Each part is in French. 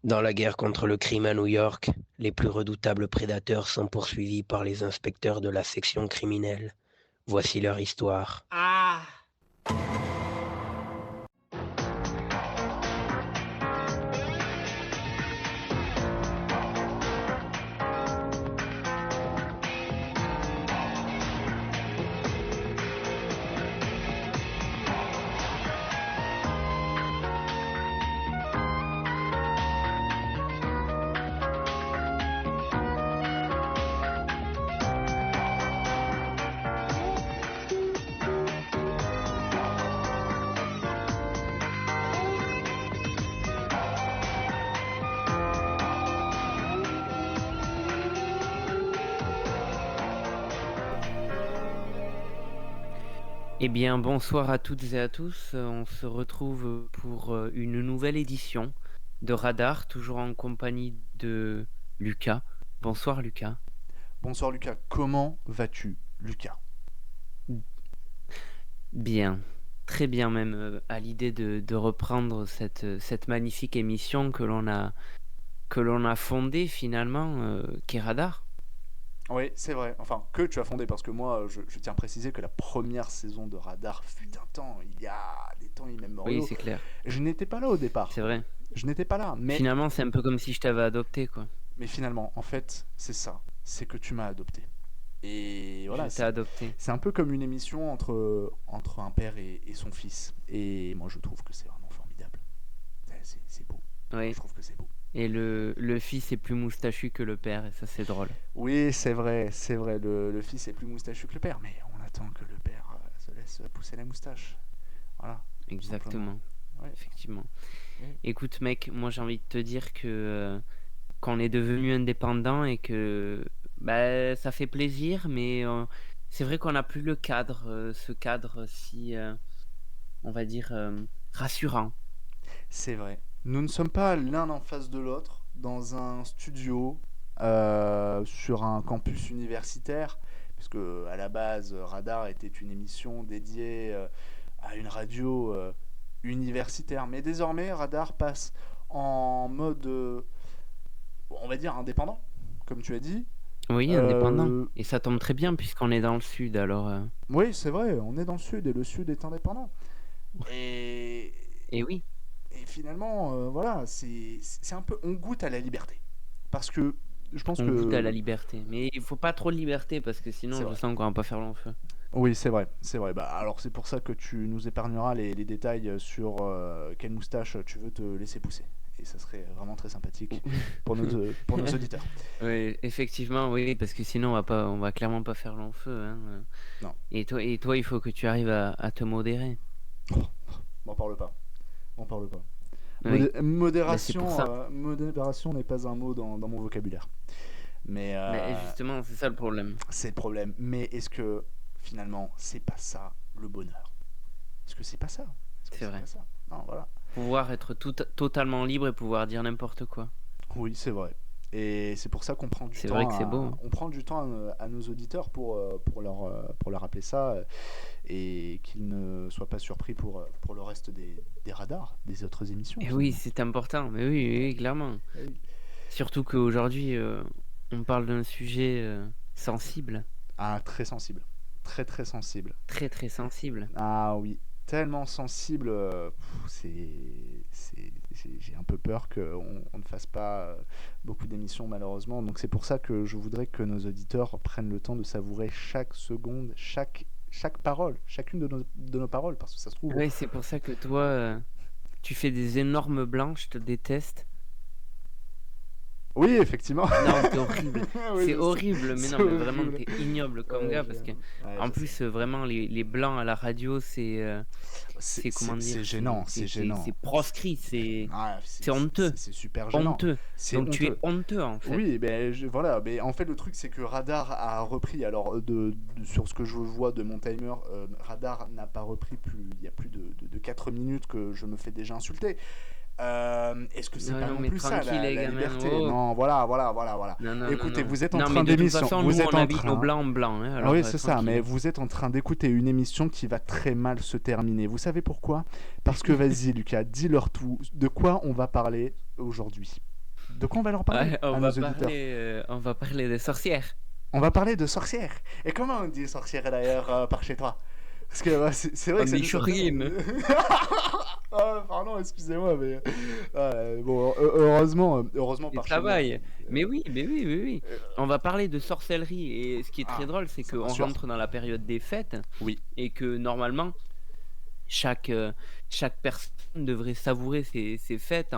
Dans la guerre contre le crime à New York, les plus redoutables prédateurs sont poursuivis par les inspecteurs de la section criminelle. Voici leur histoire. Ah! Eh bien, bonsoir à toutes et à tous. On se retrouve pour une nouvelle édition de Radar, toujours en compagnie de Lucas. Bonsoir Lucas. Bonsoir Lucas, comment vas-tu Lucas? Bien, très bien même, à l'idée de reprendre cette magnifique émission que l'on a fondée finalement, qu'est Radar. Oui, c'est vrai, enfin que tu as fondé, parce que moi je tiens à préciser que la première saison de Radar fut un temps, il y a des temps Oui, immémoriaux. c'est clair, Je n'étais pas là au départ, c'est vrai. je n'étais pas là, Finalement, c'est un peu comme si je t'avais adopté, quoi. mais finalement, en fait, c'est ça, c'est que tu m'as adopté. Et Je voilà, t'ai adopté. c'est un peu comme une émission entre un père et son fils. Et moi je trouve que c'est vraiment formidable. C'est beau, moi Oui. je trouve que c'est beau. Et le fils est plus moustachu que le père, et ça c'est drôle. Oui, c'est vrai, le fils est plus moustachu que le père, mais on attend que le père se laisse pousser la moustache. Voilà, tout simplement. Exactement, Ouais. effectivement. Ouais. Écoute mec, moi j'ai envie de te dire que qu'on est devenu indépendant et que bah, ça fait plaisir, mais c'est vrai qu'on n'a plus le cadre, ce cadre si, on va dire, rassurant. C'est vrai. Nous ne sommes pas l'un en face de l'autre dans un studio sur un campus universitaire, puisque à la base, Radar était une émission dédiée à une radio universitaire. Mais désormais, Radar passe en mode, on va dire, indépendant, comme tu as dit. Oui, indépendant. Euh, Et ça tombe très bien puisqu'on est dans le sud, alors... oui, c'est vrai, on est dans le sud et le sud est indépendant. Et, Et oui, et finalement, voilà, c'est un peu. On goûte à la liberté. Parce que je pense on goûte à la que. liberté. Mais il faut pas trop de liberté parce que C'est sinon je vrai. sens qu'on va pas faire long feu. Oui, c'est vrai, c'est vrai. Bah, alors c'est pour ça que tu nous épargneras les détails sur quelle moustache tu veux te laisser pousser. Et ça serait vraiment très sympathique pour nos auditeurs. Oui, effectivement, oui, parce que sinon on va clairement pas faire long feu, hein. Non, Et toi, il faut que tu arrives à te modérer. m'en parle pas. M'en parle pas. Oui, ben c'est pour Modération, ça. modération n'est pas un mot dans mon vocabulaire. Mais Mais justement, c'est ça le problème. c'est le problème. Mais est-ce que finalement, c'est pas ça le bonheur? Est-ce que c'est pas ça? Est-ce que C'est c'est vrai. pas ça? Non, voilà. Pouvoir être totalement libre et pouvoir dire n'importe quoi. Oui, c'est vrai. Et c'est pour ça qu'on prend du C'est vrai temps que c'est beau, hein. on prend du temps à nos auditeurs pour leur rappeler ça et qu'ils ne soient pas surpris pour le reste des radars, des autres émissions Et oui, finalement. c'est important. Mais oui, oui, oui, clairement. Eh oui. Surtout qu'aujourd'hui, on parle d'un sujet sensible, Ah, très sensible. Très très sensible. très très sensible. Ah oui, tellement sensible. J'ai un peu peur qu'on on ne fasse pas beaucoup d'émissions malheureusement. Donc c'est pour ça que je voudrais que nos auditeurs prennent le temps de savourer chaque seconde, chaque parole, chacune de nos paroles, parce que ça se trouve. Oui, c'est pour ça que toi, tu fais des énormes blancs, je te déteste. Oui, effectivement. Non, t'es horrible. Oui, C'est je sais. horrible, mais C'est non, mais vraiment, horrible. t'es ignoble comme Ouais, gars parce que, ouais, en je sais. plus, vraiment, les blancs à la radio, c'est comment C'est dire, gênant, c'est c'est gênant. proscrit, Ah, c'est honteux, c'est super gênant. honteux. C'est Donc tu es honteux. honteux en fait. Oui, ben voilà. Mais en fait, le truc, c'est que Radar a repris. Alors, sur ce que je vois de mon timer, Radar n'a pas repris plus. Il y a plus de 4 minutes que je me fais déjà insulter. Est-ce que c'est Non, pas non, non mais plus ça tranquille, les la gamins. liberté? Oh, Non, voilà, voilà, voilà, voilà. non, non, non, Écoutez, non. vous êtes en Non, mais train de toute d'émission. façon, nous, Vous êtes on en habille nos train. blancs en blanc, hein, Ah alors oui, c'est ça, mais tranquille. vous êtes en train d'écouter une émission qui va très mal se terminer. Vous savez pourquoi? Parce que vas-y, Lucas, dis-leur tout. De quoi on va parler aujourd'hui? De quoi on va leur parler Ouais, à nos auditeurs? on va parler des sorcières. On va parler de sorcières. Et comment on dit sorcière d'ailleurs par chez toi? Parce que c'est vrai On que ça dit nous sonne bien. Shurine. Ah, pardon, excusez-moi, mais bon, heureusement Et par chez ça moi. va. Donc, Mais oui, mais oui, oui, oui. euh, On va parler de sorcellerie. Et ce qui est très ah, drôle, c'est ça me qu'on rassure. rentre dans la période des fêtes Oui, et que normalement, chaque, euh, chaque personne devrait savourer ses fêtes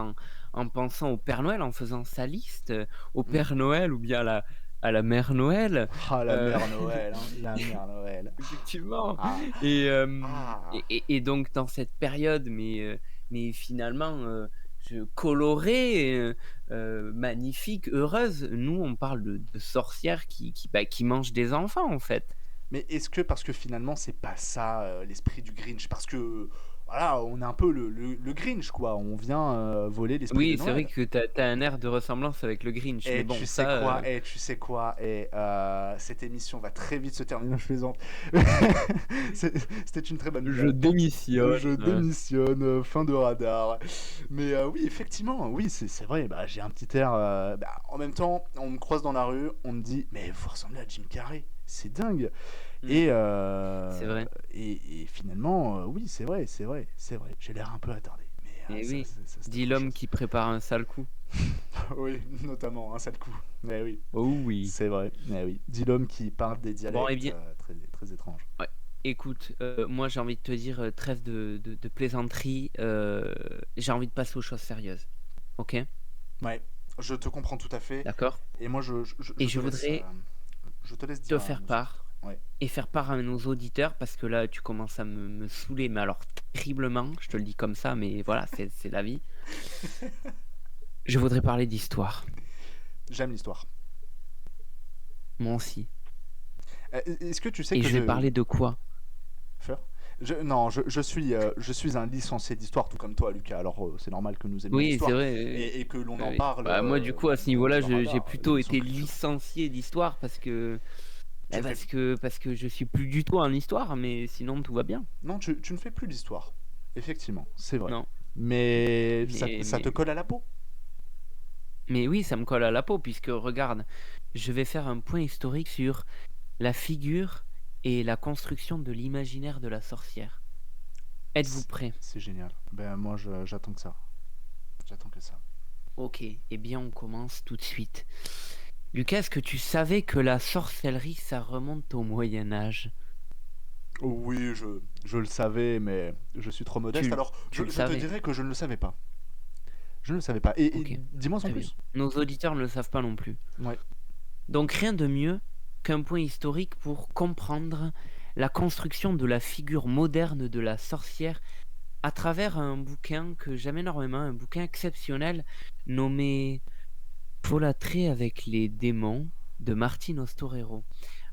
en pensant au Père Noël, en faisant sa liste au mm. Père Noël ou bien à la Mère Noël. Ah, la Euh, mère Noël, hein, la mère Noël. Effectivement. Ah, Et, ah. donc dans cette période, mais finalement colorée, magnifique, heureuse, nous on parle de sorcières qui mangent des enfants en fait. Mais est-ce que parce que finalement c'est pas ça l'esprit du Grinch? Parce que voilà, on est un peu le Grinch quoi. On vient voler l'esprit de Oui, c'est vrai Noël. que t'as un air de ressemblance avec le Grinch, mais Et bon, tu sais ça, quoi? Et tu sais quoi? Et cette émission va très vite se terminer. Je plaisante. C'était une très bonne je blague. démissionne. Je démissionne, fin de radar. Mais oui, effectivement, oui, c'est vrai. Bah, j'ai un petit air. En même temps, on me croise dans la rue, on me dit, mais vous ressemblez à Jim Carrey. C'est dingue. Mm, Et, c'est vrai. et finalement, oui, c'est vrai, c'est vrai, c'est vrai. J'ai l'air un peu attardé. Mais Et ça, oui, c'est dit autre l'homme chose. qui prépare un sale coup. Oui, notamment, un sale coup. Mais oui, Oh oui. c'est vrai. Mais oui. Dit l'homme qui parle des Bon, eh dialectes bien, très, très étranges. ouais. Écoute, moi j'ai envie de te dire, trêve de plaisanterie, j'ai envie de passer aux choses sérieuses. Ok? Ouais, je te comprends tout à fait. D'accord? Et moi, Et je voudrais je te laisse te dire à faire nos part, auditeurs. Ouais. et faire part à nos auditeurs, parce que là tu commences à me saouler, mais alors terriblement, je te le dis comme ça, mais voilà, c'est la vie. Je voudrais parler d'histoire, J'aime l'histoire. moi aussi. Est-ce que tu sais Et que je vais parler de quoi? Fleur non, je suis un licencié d'histoire, tout comme toi, Lucas. Alors, c'est normal que nous aimions Oui, c'est l'histoire vrai. et que l'on en Oui. parle Bah, moi du coup à ce niveau-là, dans j'ai Radar, plutôt l'émission été culture. licencié d'histoire parce que Tu bah, ne fais parce que je suis plus du tout en histoire, mais sinon tout va bien. Non, tu ne fais plus d'histoire. Effectivement, c'est vrai. Non, Mais mais ça te mais colle à la peau. mais oui, ça me colle à la peau puisque regarde, je vais faire un point historique sur la figure et la construction de l'imaginaire de la sorcière. Êtes-vous prêt? C'est génial. Ben moi, j'attends que ça. J'attends que ça. Ok, eh bien on commence tout de suite. Lucas, est-ce que tu savais que la sorcellerie, ça remonte au Moyen Âge? Oui, je le savais, mais je suis trop modeste. Alors, Tu le je te savais? dirais que je ne le savais pas. Je ne le savais pas. Et Ok, dis-moi en très bien. plus. Nos auditeurs ne le savent pas non plus. Ouais. Donc rien de mieux qu'un point historique pour comprendre la construction de la figure moderne de la sorcière à travers un bouquin que j'aime énormément, un bouquin exceptionnel nommé Folâtrer avec les démons de Martino Storero.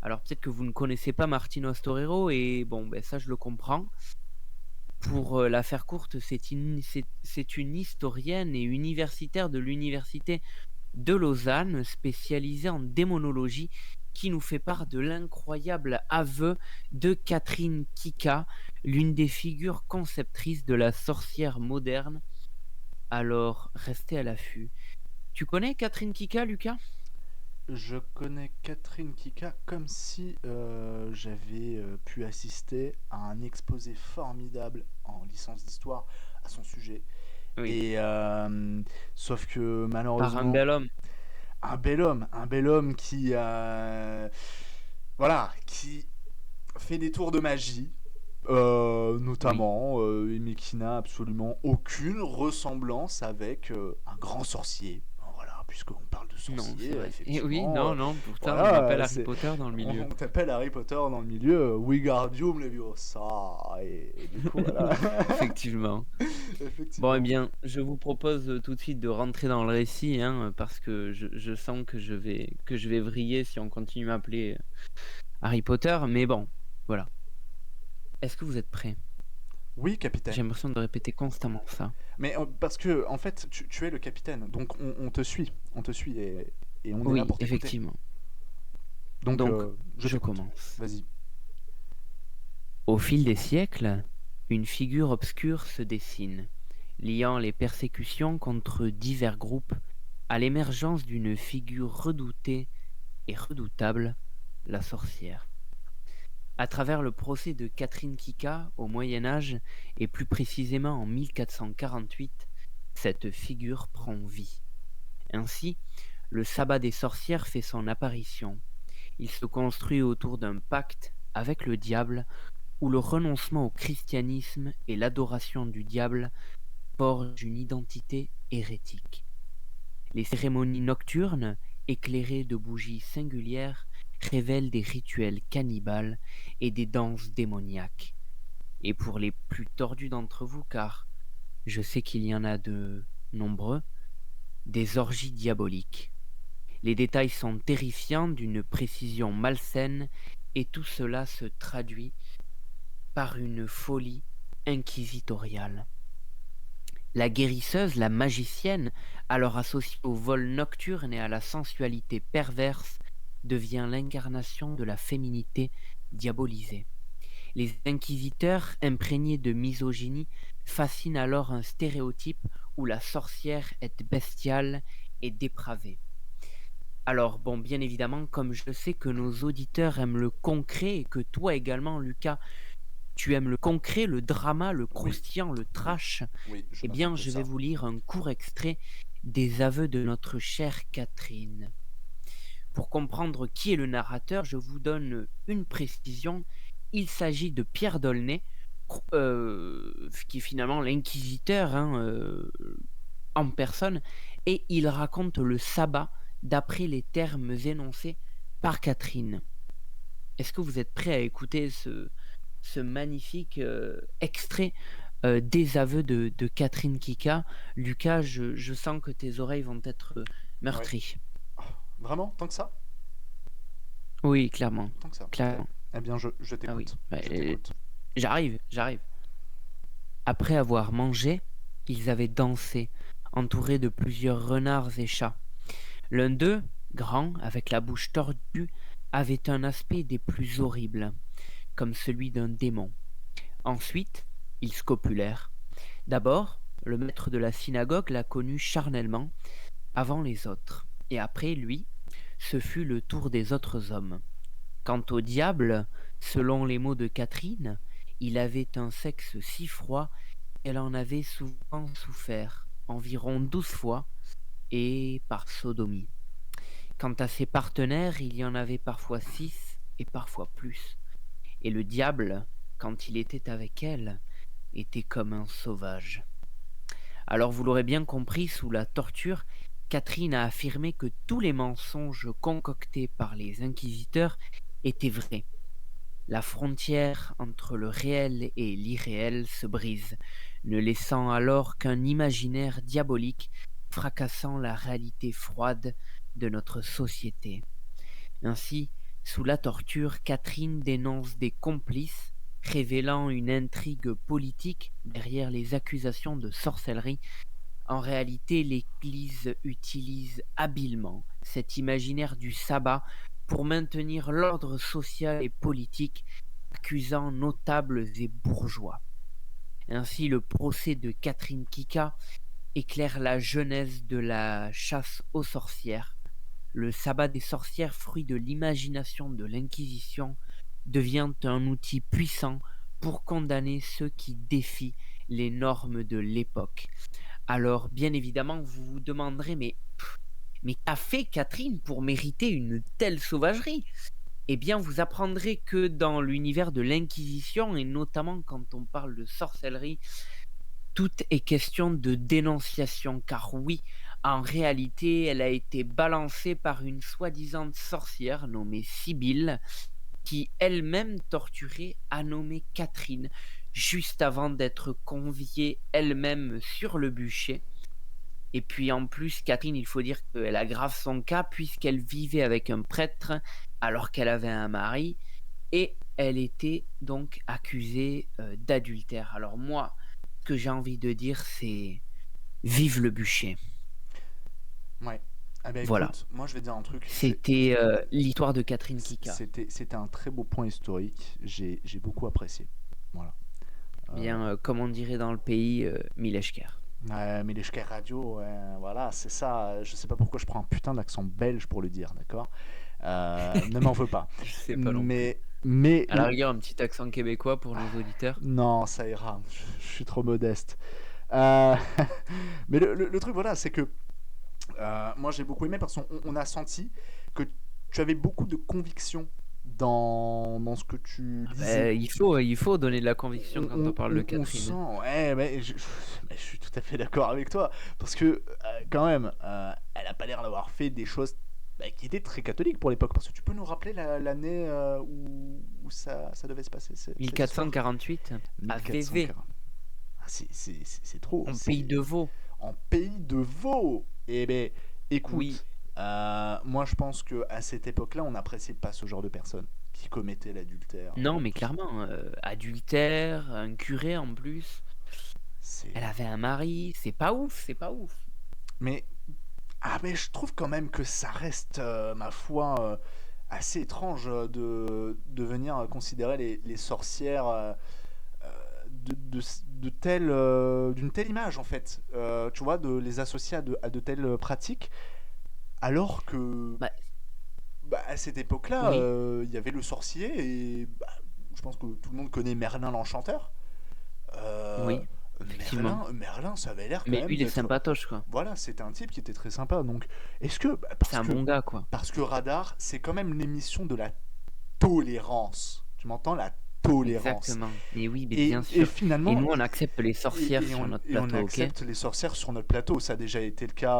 Alors peut-être que vous ne connaissez pas Martino Storero et bon, ben ça je le comprends. Pour la faire courte, c'est une historienne et universitaire de l'université de Lausanne, spécialisée en démonologie, qui nous fait part de l'incroyable aveu de Catherine Kika, l'une des figures conceptrices de la sorcière moderne. Alors, restez à l'affût. Tu connais Catherine Kika, Lucas? Je connais Catherine Kika comme si j'avais pu assister à un exposé formidable en licence d'histoire à son sujet. Oui. Et sauf que Par un malheureusement, bel homme. un bel homme qui voilà, qui fait des tours de magie, Oui. notamment, mais qui n'a absolument aucune ressemblance avec un grand sorcier. Bon, voilà, puisqu'on parle de Non, c'est sorcier, vrai. Et oui, effectivement, non, non, pourtant on voilà, m'appelle Harry Potter dans le on milieu. t'appelle Harry Potter dans le milieu, Wingardium Leviosa, et du coup, voilà. Effectivement. Bon, eh Effectivement. bien, je vous propose tout de suite de rentrer dans le récit, hein, parce que je sens que je vais vriller si on continue à m'appeler Harry Potter. Mais bon, voilà. Est-ce que vous êtes prêts? Oui, J'ai capitaine. l'impression de répéter constamment ça. Mais parce que, en fait, tu es le capitaine, donc on te suit, et on est là Oui, pour t'écouter. effectivement. Donc, Donc, je je t'écoute. commence. Vas-y. Au fil des siècles, une figure obscure se dessine, liant les persécutions contre divers groupes à l'émergence d'une figure redoutée et redoutable, la sorcière. À travers le procès de Catherine Kika au Moyen Âge, et plus précisément en 1448, cette figure prend vie. Ainsi, le sabbat des sorcières fait son apparition. Il se construit autour d'un pacte avec le diable, où le renoncement au christianisme et l'adoration du diable forgent une identité hérétique. Les cérémonies nocturnes, éclairées de bougies singulières, révèlent des rituels cannibales et des danses démoniaques. Et pour les plus tordus d'entre vous, car je sais qu'il y en a de nombreux, des orgies diaboliques. Les détails sont terrifiants, d'une précision malsaine, et tout cela se traduit par une folie inquisitoriale. La guérisseuse, la magicienne, alors associée au vol nocturne et à la sensualité perverse, devient l'incarnation de la féminité diabolisée. Les inquisiteurs, imprégnés de misogynie, fascinent alors un stéréotype où la sorcière est bestiale et dépravée. Alors bon, bien évidemment, comme je sais que nos auditeurs aiment le concret et que toi également, Lucas, tu aimes le concret, le drama, le Oui, croustillant, le oui, trash, oui, je eh ne fais bien, que je vais ça. vous lire un court extrait des aveux de notre chère Catherine. Pour comprendre qui est le narrateur, je vous donne une précision. Il s'agit de Pierre Dolnay, qui est finalement l'inquisiteur en personne, et il raconte le sabbat d'après les termes énoncés par Catherine. Est-ce que vous êtes prêt à écouter ce magnifique extrait des aveux de Catherine Kika? Lucas, je sens que tes oreilles vont être Ouais. meurtries. Oh, vraiment? Tant que ça? Oui, clairement. Tant que ça. Ok. Clairement. Eh bien, je Ah oui. t'écoute. Bah, Je t'écoute. j'arrive. Après avoir mangé, ils avaient dansé, entourés de plusieurs renards et chats. L'un d'eux, grand, avec la bouche tordue, avait un aspect des plus horribles, comme celui d'un démon. Ensuite, ils scopulèrent. D'abord, le maître de la synagogue la connut charnellement, avant les autres, et après lui, ce fut le tour des autres hommes. Quant au diable, selon les mots de Catherine, il avait un sexe si froid qu'elle en avait souvent souffert, environ 12 fois, et par sodomie. Quant à ses partenaires, il y en avait parfois 6 et parfois plus. Et le diable, quand il était avec elle, était comme un sauvage. Alors vous l'aurez bien compris, sous la torture, Catherine a affirmé que tous les mensonges concoctés par les inquisiteurs étaient vrais. La frontière entre le réel et l'irréel se brise, ne laissant alors qu'un imaginaire diabolique fracassant la réalité froide de notre société. Ainsi, sous la torture, Catherine dénonce des complices, révélant une intrigue politique derrière les accusations de sorcellerie. En réalité, l'Église utilise habilement cet imaginaire du sabbat pour maintenir l'ordre social et politique, accusant notables et bourgeois. Ainsi, le procès de Catherine Kika éclaire la genèse de la chasse aux sorcières. Le sabbat des sorcières, fruit de l'imagination de l'Inquisition, devient un outil puissant pour condamner ceux qui défient les normes de l'époque. Alors, bien évidemment, vous vous demanderez, mais qu'a fait Catherine pour mériter une telle sauvagerie? Eh bien, vous apprendrez que dans l'univers de l'Inquisition, et notamment quand on parle de sorcellerie, tout est question de dénonciation, car oui, en réalité, elle a été balancée par une soi-disant sorcière nommée Sibylle, qui elle-même torturait a nommé Catherine, juste avant d'être conviée elle-même sur le bûcher. Et puis en plus, Catherine, il faut dire qu'elle aggrave son cas puisqu'elle vivait avec un prêtre alors qu'elle avait un mari et elle était donc accusée d'adultère. Alors moi, ce que j'ai envie de dire, c'est vive le bûcher. Ouais. Eh bien, Voilà, écoute, moi, je vais te dire un truc. c'était l'histoire de Catherine Kika. C'était un très beau point historique. J'ai beaucoup apprécié. Voilà. Euh, Bien, comme on dirait dans le pays, Mileshker. Ouais, mais les Sky Radio, ouais, voilà, c'est ça. Je sais pas pourquoi je prends un putain d'accent belge pour le dire, d'accord? Ne m'en veux pas. Je sais pas non plus. Mais À la rigueur, un petit accent québécois pour nos auditeurs. non, ça ira. Je suis trop modeste. Euh, mais le truc, voilà, c'est que moi j'ai beaucoup aimé parce qu'on a senti que tu avais beaucoup de conviction dans ce que tu disais. Il faut donner de la conviction quand on parle de On Catherine. sent, ouais, mais je suis tout à fait d'accord avec toi. Parce que, quand même, elle a pas l'air d'avoir fait des choses qui étaient très catholiques pour l'époque. Parce que tu peux nous rappeler l'année où ça devait se passer, cette histoire? 1448 à VV, 1440. Ah, c'est trop. en pays de Vaud. En pays de Vaud. Eh ben, Oui. écoute, moi je pense que à cette époque-là, on n'appréciait pas ce genre de personnes qui commettaient l'adultère. Non, mais Tout ça. clairement, adultère, un curé en plus. Elle C'est. avait un mari, c'est pas ouf, c'est pas ouf. Mais mais je trouve quand même que ça reste, ma foi, assez étrange de venir considérer les sorcières d'une telle image en fait. Tu vois, de les associer à de telles pratiques, alors que Bah, à cette époque-là, oui, il y avait le sorcier et je pense que tout le monde connaît Merlin l'Enchanteur. Euh, oui, effectivement. Merlin, ça avait l'air quand Mais même lui, il est d'être. sympatoche, quoi. Voilà, c'était un type qui était très sympa. Donc, est-ce que. C'est un bon gars, quoi. Parce que Radar, c'est quand même l'émission de la tolérance. Tu m'entends? La tolérance. Exactement. Mais oui, mais Et, bien et sûr. Et finalement, nous, on accepte les sorcières et sur notre on plateau, ok? accepte les sorcières sur notre plateau. Ça a déjà été le cas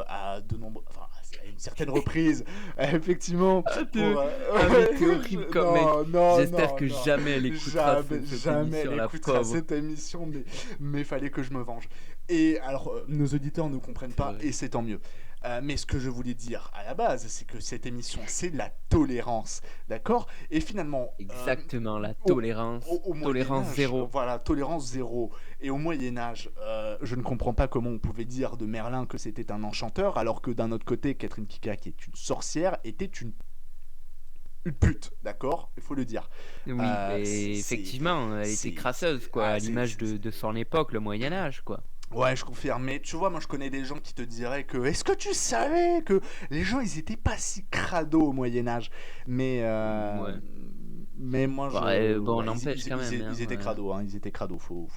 à de nombreux. Enfin, à une certaine reprise, effectivement. Ah, mais t'es horrible comme mec. Non, non, J'espère non, que non. jamais elle écoutera cette Jamais émission, elle la écoutera pauvre. cette émission, mais fallait que je me venge. Et alors, nos auditeurs ne comprennent C'est pas, vrai. et c'est tant mieux. Mais ce que je voulais dire à la base, c'est que cette émission, c'est de la tolérance, d'accord? Et finalement, Exactement, la au, tolérance. au Moyen Tolérance Âge, zéro. voilà, tolérance zéro. Et au Moyen Âge, je ne comprends pas comment on pouvait dire de Merlin que c'était un enchanteur, alors que d'un autre côté, Catherine Kika, qui est une sorcière, était une pute, d'accord? Il faut le dire. Oui, C'est, mais c'est, effectivement, elle était crasseuse, quoi, à l'image c'est. de son époque, le Moyen-Âge, quoi. Ouais, je confirme. Mais tu vois, moi, je connais des gens qui te diraient que. Est-ce que tu savais que les gens, ils étaient pas si crado au MoyenÂge? Mais. Ouais. Mais moi, Bah, bon, ouais, n'empêche quand même, ils hein, étaient crado, hein. Ils étaient crado, faut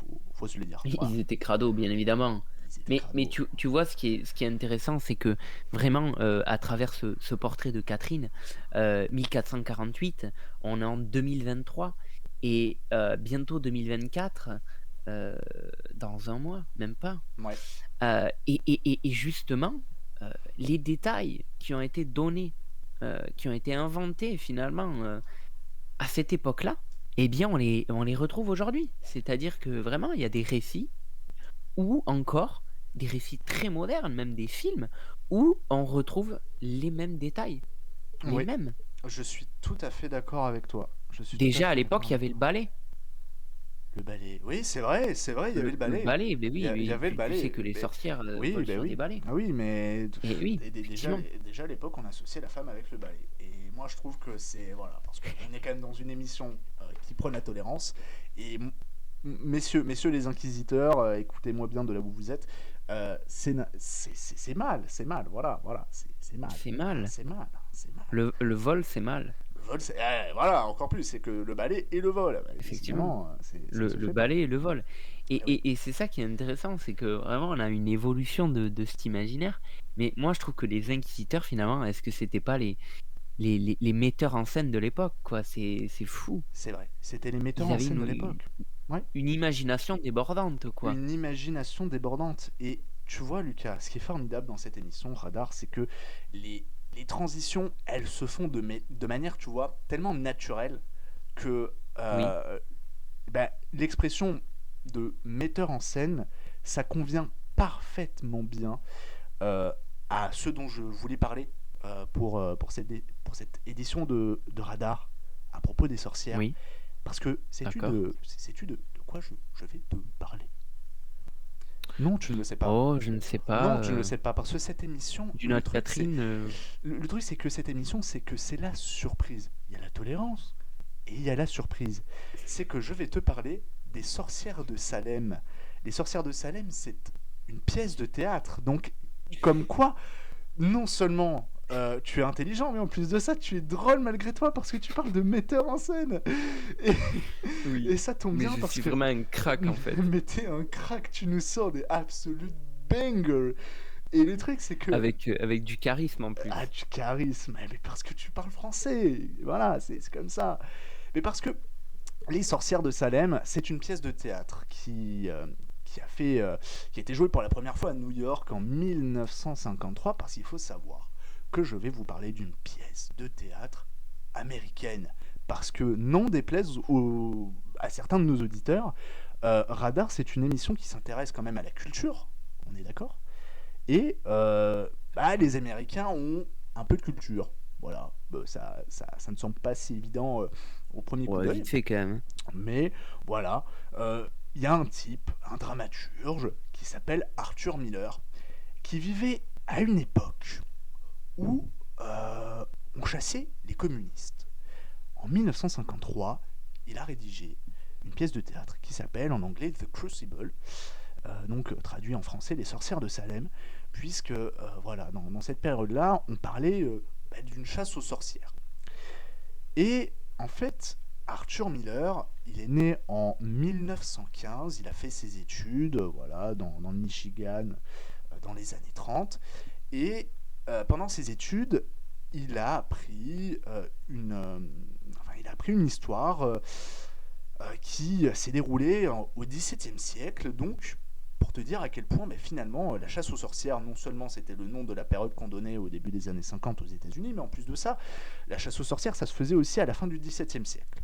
se le dire. Voilà. Ils étaient crado, bien évidemment. Ils étaient Mais crado. tu vois, ce qui est intéressant, c'est que vraiment, à travers ce portrait de Catherine, 1448, on est en 2023, et bientôt 2024, euh, dans un mois, même pas. Ouais. Et justement, les détails qui ont été donnés, qui ont été inventés finalement à cette époque-là, eh bien, on les retrouve aujourd'hui. C'est-à-dire que vraiment, il y a des récits ou encore des récits très modernes, même des films, où on retrouve les mêmes détails. Les Oui. mêmes. Je suis tout à fait d'accord avec toi. Je suis tout à Déjà à fait d'accord l'époque, il y avec avait le toi. ballet. Le ballet. Oui, c'est vrai, il y avait le Le ballet. ballet, ben Il y, oui, il y avait le tu sais ballet. que les sorcières Oui, volent ben sur des oui. balais. Ah oui, mais Et oui, effectivement. déjà à l'époque, on associait la femme avec le ballet. Et moi, je trouve que c'est. Voilà, parce qu'on est quand même dans une émission qui prône la tolérance. Et messieurs les inquisiteurs, écoutez-moi bien de là où vous êtes. C'est mal, voilà, c'est mal. C'est mal. C'est mal, c'est mal. Le vol, c'est mal. Le vol, c'est. Voilà, encore plus, c'est que le ballet et le vol. Bah, Effectivement. décidément, ça ne se Le fait pas. ballet et le vol. Ah oui, Et c'est ça qui est intéressant, c'est que vraiment on a une évolution de cet imaginaire. Mais moi je trouve que les inquisiteurs finalement, est-ce que c'était pas les metteurs en scène de l'époque, quoi? C'est fou. c'est vrai. C'était les metteurs Ils en avaient scène de l'époque. Ouais. une imagination débordante, quoi. Une imagination débordante. Et tu vois, Lucas, ce qui est formidable dans cette émission Radar, c'est que les transitions, elles se font de manière, tu vois, tellement naturelle que Oui, l'expression de metteur en scène, ça convient parfaitement bien euh, à ce dont je voulais parler pour cette édition de Radar à propos des sorcières. oui, Parce que d'accord. sais-tu de quoi je vais te parler? Non, tu ne le sais pas. Oh, je ne sais Non, pas. tu ne le sais pas. Parce que cette émission, Du Notre Catherine, le truc, c'est que cette émission, c'est que c'est la surprise. Il y a la tolérance et il y a la surprise. C'est que je vais te parler des sorcières de Salem. Les sorcières de Salem, une pièce de théâtre. Donc, comme quoi, non seulement tu es intelligent, mais en plus de ça, tu es drôle malgré toi parce que tu parles de metteur en scène. Et, Oui. et ça tombe Mais bien je parce suis que. vraiment un crack en fait. Mais t'es un crack, tu nous sors des absolutes bangers. Et le truc, c'est que. Avec du charisme en plus. Ah, du charisme, mais parce que tu parles français. Voilà, c'est comme ça. Mais parce que Les Sorcières de Salem, c'est une pièce de théâtre qui a été jouée pour la première fois à New York en 1953, parce qu'il faut savoir que je vais vous parler d'une pièce de théâtre américaine. Parce que, non déplaise à certains de nos auditeurs, Radar, c'est une émission qui s'intéresse quand même à la culture, on est d'accord. Et les Américains ont un peu de culture. Voilà, ça ne semble pas si évident au premier coup Ouais, d'œil. vite fait quand même. Mais voilà, il y a un type, un dramaturge, qui s'appelle Arthur Miller, qui vivait à une époque où on chassait les communistes. En 1953, il a rédigé une pièce de théâtre qui s'appelle en anglais The Crucible, donc traduit en français Les Sorcières de Salem, puisque dans cette période-là, on parlait d'une chasse aux sorcières. Et en fait, Arthur Miller, il est né en 1915, il a fait ses études dans le Michigan dans les années 30, et pendant ses études, il a appris une histoire qui s'est déroulée au XVIIe siècle, donc pour te dire à quel point finalement la chasse aux sorcières, non seulement c'était le nom de la période qu'on donnait au début des années 50 aux États-Unis, mais en plus de ça, la chasse aux sorcières, ça se faisait aussi à la fin du XVIIe siècle.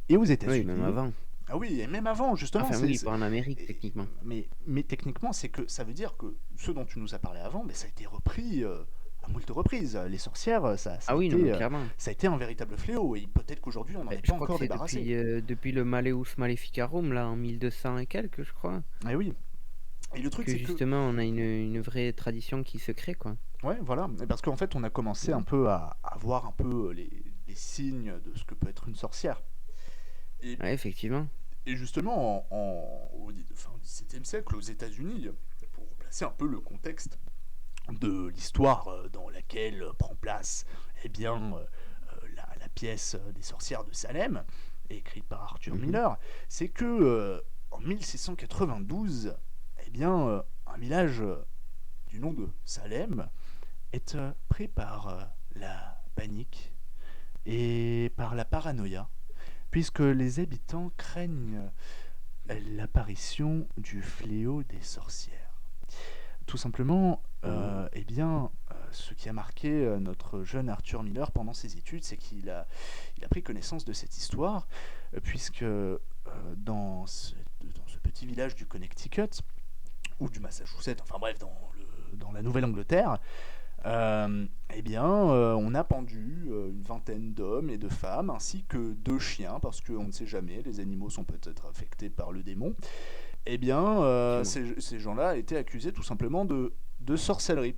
Et aux États-Unis. Oui, même avant. Ah oui, et même avant, justement. Enfin oui, pas en Amérique, techniquement. Mais techniquement, c'est que ça veut dire que ce dont tu nous as parlé avant, ça a été repris à moult reprises. Les sorcières, ça a été un véritable fléau, et peut-être qu'aujourd'hui on n'en est pas encore débarrassé. Depuis le Malleus Maleficarum, là, en 1200 et quelques, je crois. Ah oui. Et le truc, c'est justement, on a une vraie tradition qui se crée, quoi. Ouais, voilà. Parce qu'en fait, on a commencé un peu à voir un peu les signes de ce que peut être une sorcière. Ouais, effectivement. Et justement, au XVIIe siècle, aux États-Unis, pour replacer un peu le contexte de l'histoire dans laquelle prend place la pièce des Sorcières de Salem, écrite par Arthur Miller, c'est que en 1692, un village du nom de Salem est pris par la panique et par la paranoïa, puisque les habitants craignent l'apparition du fléau des sorcières. Tout simplement, ce qui a marqué notre jeune Arthur Miller pendant ses études, c'est qu'il a pris connaissance de cette histoire, puisque dans ce petit village du Connecticut, ou du Massachusetts, enfin bref, dans la Nouvelle-Angleterre, on a pendu une vingtaine d'hommes et de femmes, ainsi que 2 chiens, parce qu'on ne sait jamais, les animaux sont peut-être affectés par le démon. Ces gens-là étaient accusés tout simplement de sorcellerie.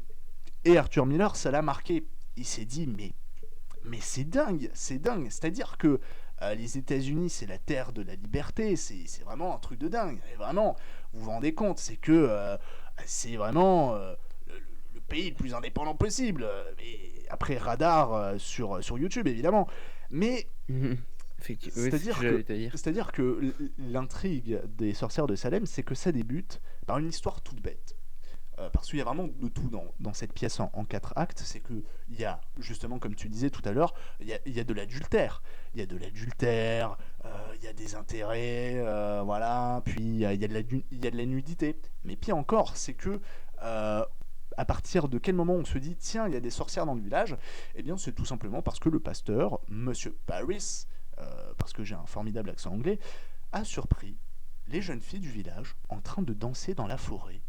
Et Arthur Miller, ça l'a marqué. Il s'est dit, mais c'est dingue. C'est-à-dire que les États-Unis, c'est la terre de la liberté, c'est vraiment un truc de dingue. Et vraiment, vous vous rendez compte, c'est que c'est vraiment le pays le plus indépendant possible. Et après Radar sur YouTube, évidemment. Mais c'est-à-dire que l'intrigue des Sorcières de Salem, c'est que ça débute par une histoire toute bête. Parce qu'il y a vraiment de tout dans cette pièce en 4 actes. C'est qu'il y a, justement, comme tu disais tout à l'heure, il y a de l'adultère. Il y a de l'adultère, il y a des intérêts, puis il y a de la nudité. Mais pire encore, c'est que à partir de quel moment on se dit tiens, il y a des sorcières dans le village, c'est tout simplement parce que le pasteur, Monsieur Paris, parce que j'ai un formidable accent anglais, a surpris les jeunes filles du village en train de danser dans la forêt.